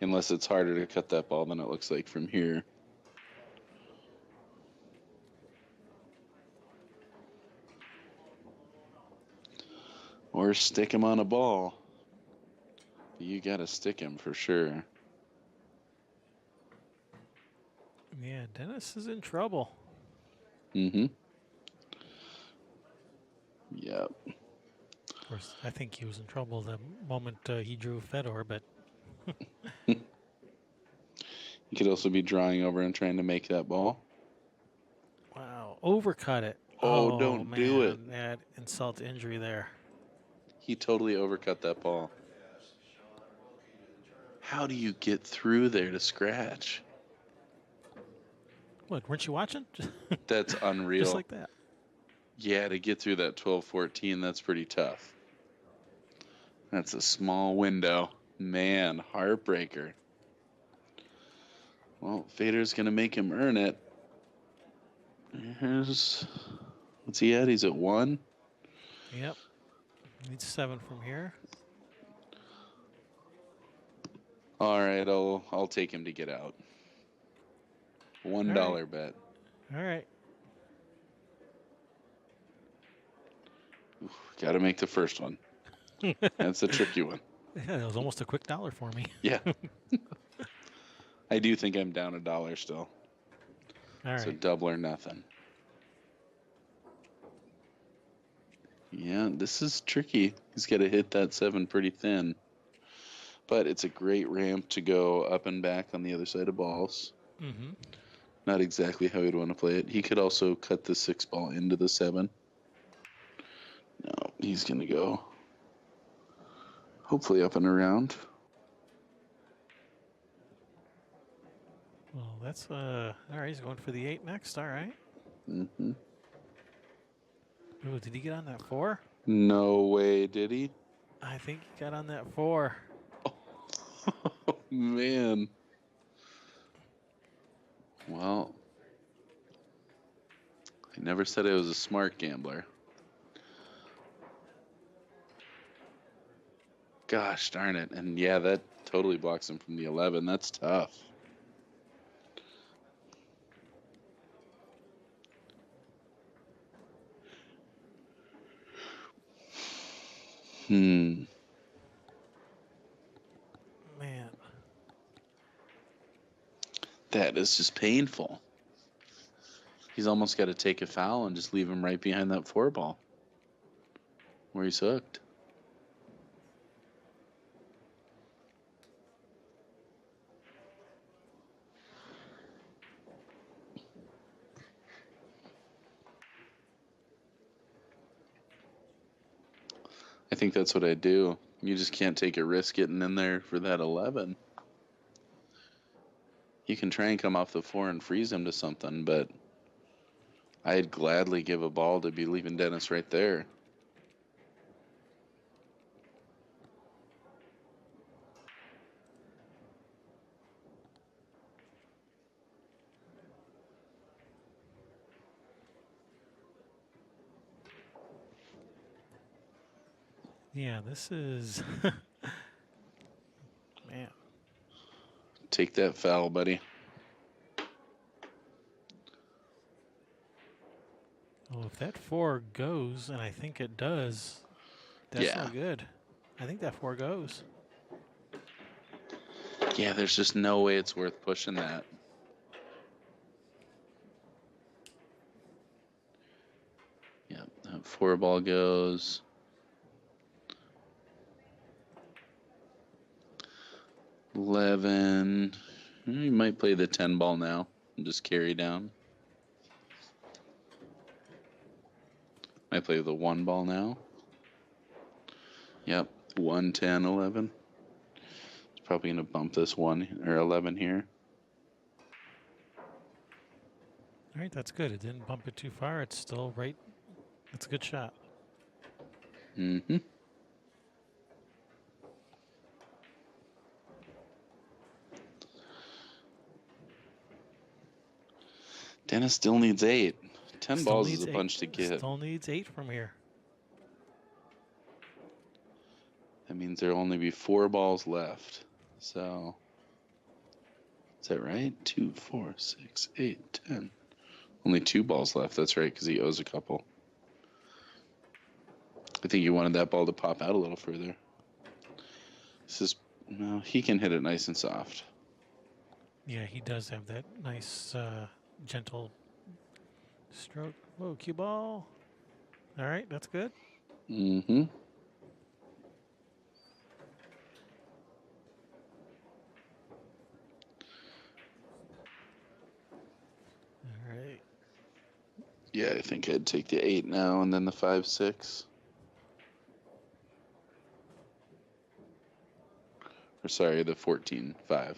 C: Unless it's harder to cut that ball than it looks like from here. Or stick him on a ball. You got to stick him for sure.
B: Yeah, Dennis is in trouble.
C: Mm-hmm. Yep.
B: Of course, I think he was in trouble the moment he drew Fedor, but
C: He could also be drawing over and trying to make that ball.
B: wow, overcut it.
C: Oh, don't
B: man,
C: do it.
B: That insult to injury there.
C: He totally overcut that ball. How do you get through there to scratch?
B: What, weren't you watching?
C: That's unreal.
B: Just like that.
C: Yeah, to get through that 12-14, that's pretty tough. That's a small window. Man, heartbreaker. Well, Fedor's going to make him earn it. Here's... What's he at? He's at 1?
B: Yep. Needs 7 from here.
C: All right, I'll take him to get out. $1 bet.
B: All right.
C: Got to make the first one. That's a tricky one.
B: Yeah, that was almost a quick dollar for me.
C: Yeah. I do think I'm down $1 still.
B: All right.
C: So double or nothing. Yeah, this is tricky. He's got to hit that 7 pretty thin. But it's a great ramp to go up and back on the other side of balls.
B: Mm-hmm.
C: Not exactly how he'd want to play it. He could also cut the 6 ball into the 7. No, he's going to go hopefully up and around.
B: Well, that's all right. He's going for the 8 next. All right.
C: Mm-hmm.
B: Oh, did he get on that 4?
C: No way, did he?
B: I think he got on that 4.
C: Oh, man. Well, I never said I was a smart gambler. Gosh darn it. And yeah, that totally blocks him from the 11. That's tough.
B: Man.
C: That is just painful. He's almost got to take a foul and just leave him right behind that 4 ball where he's hooked. I think that's what I do. You just can't take a risk getting in there for that 11. You can try and come off the 4 and freeze him to something, but I'd gladly give a ball to be leaving Dennis right there.
B: Yeah, this is man.
C: Take that foul, buddy.
B: Well, if that 4 goes, and I think it does, that's not good. I think that 4 goes.
C: Yeah, there's just no way it's worth pushing that. Yep, that 4 ball goes. $11. You might play the 10 ball now and just carry down. Might play the 1 ball now. Yep, 1, 10, 11. It's probably going to bump this 1 or 11 here.
B: All right, that's good. It didn't bump it too far. It's still right That's a good shot.
C: Mm-hmm. Dennis still needs 8. 10
B: Still
C: balls
B: needs
C: is a
B: 8.
C: bunch to get.
B: Still needs 8 from here.
C: That means there'll only be 4 balls left. So, is that right? 2, 4, 6, 8, 10. Only 2 balls left. That's right, because he owes a couple. I think he wanted that ball to pop out a little further. This is, no, he can hit it nice and soft.
B: Yeah, he does have that nice, gentle stroke. Whoa, cue ball. All right, that's good.
C: Mm-hmm.
B: All right.
C: Yeah, I think I'd take the 8 now and then the 5, 6. Or sorry, the 14, 5.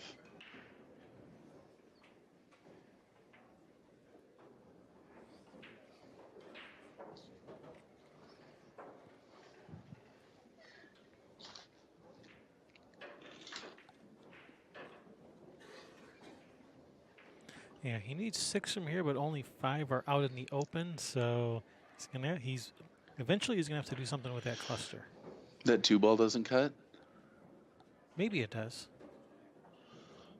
B: Yeah, he needs 6 from here, but only 5 are out in the open. So eventually he's gonna have to do something with that cluster.
C: That 2 ball doesn't cut?
B: Maybe it does.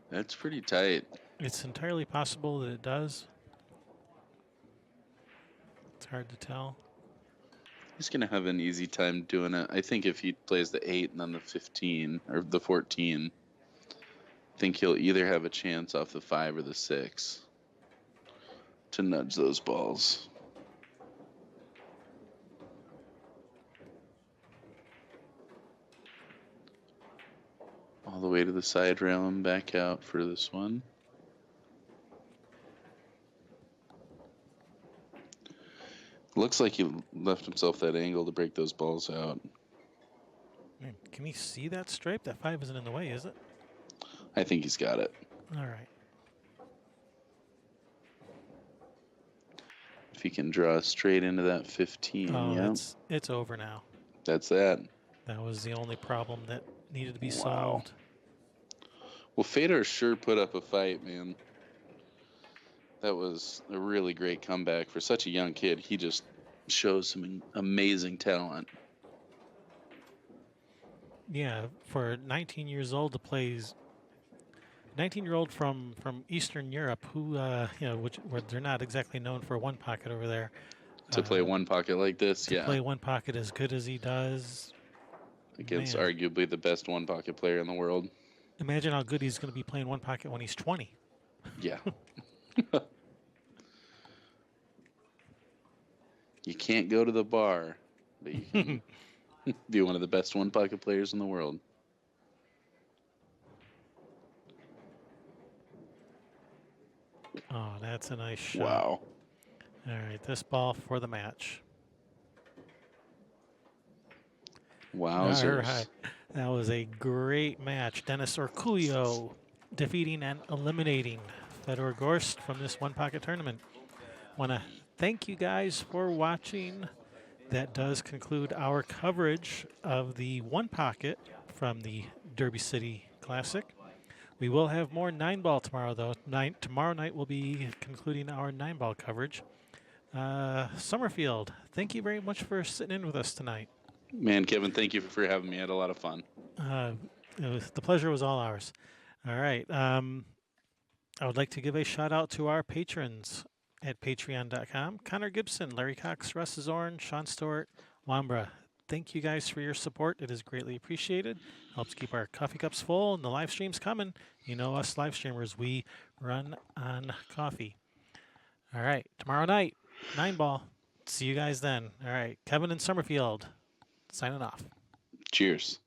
C: That's pretty tight.
B: It's entirely possible that it does. It's hard to tell.
C: He's going to have an easy time doing it. I think if he plays the 8 and then the 15, or the 14, I think he'll either have a chance off the 5 or the 6 to nudge those balls. All the way to the side rail and back out for this one. Looks like he left himself that angle to break those balls out.
B: Man, can he see that stripe? That 5 isn't in the way, is it?
C: I think he's got it.
B: All right.
C: If he can draw straight into that 15,
B: Oh,
C: yeah.
B: it's over now.
C: That's that.
B: That was the only problem that needed to be
C: Wow.
B: solved.
C: Well, Fedor sure put up a fight, man. That was a really great comeback for such a young kid. He just shows some amazing talent.
B: Yeah, for 19 years old to play 19-year-old from Eastern Europe who where they're not exactly known for one pocket over there.
C: To play one pocket like this,
B: to
C: yeah.
B: play one pocket as good as he does.
C: Against
B: Man.
C: arguably the best one pocket player in the world.
B: Imagine how good he's going to be playing one pocket when he's 20.
C: Yeah. You can't go to the bar, but you can be one of the best one pocket players in the world.
B: Oh, that's a nice shot.
C: Wow.
B: All right, this ball for the match.
C: Wowzers.
B: All right. That was a great match. Dennis Orcollo defeating and eliminating Fedor Gorst from this one pocket tournament. Want to thank you guys for watching. That does conclude our coverage of the one pocket from the Derby City Classic. We will have more 9-ball tomorrow, though. Tomorrow night we'll be concluding our 9-ball coverage. Summerfield, thank you very much for sitting in with us tonight.
C: Man, Kevin, thank you for having me. I had a lot of fun.
B: The pleasure was all ours. All right. I would like to give a shout out to our patrons at patreon.com. Connor Gibson, Larry Cox, Russ Zorn, Sean Stewart, Wambra. Thank you guys for your support. It is greatly appreciated. Helps keep our coffee cups full and the live streams coming. You know us live streamers, we run on coffee. All right. Tomorrow night, 9-ball. See you guys then. All right. Kevin and Summerfield signing off.
C: Cheers.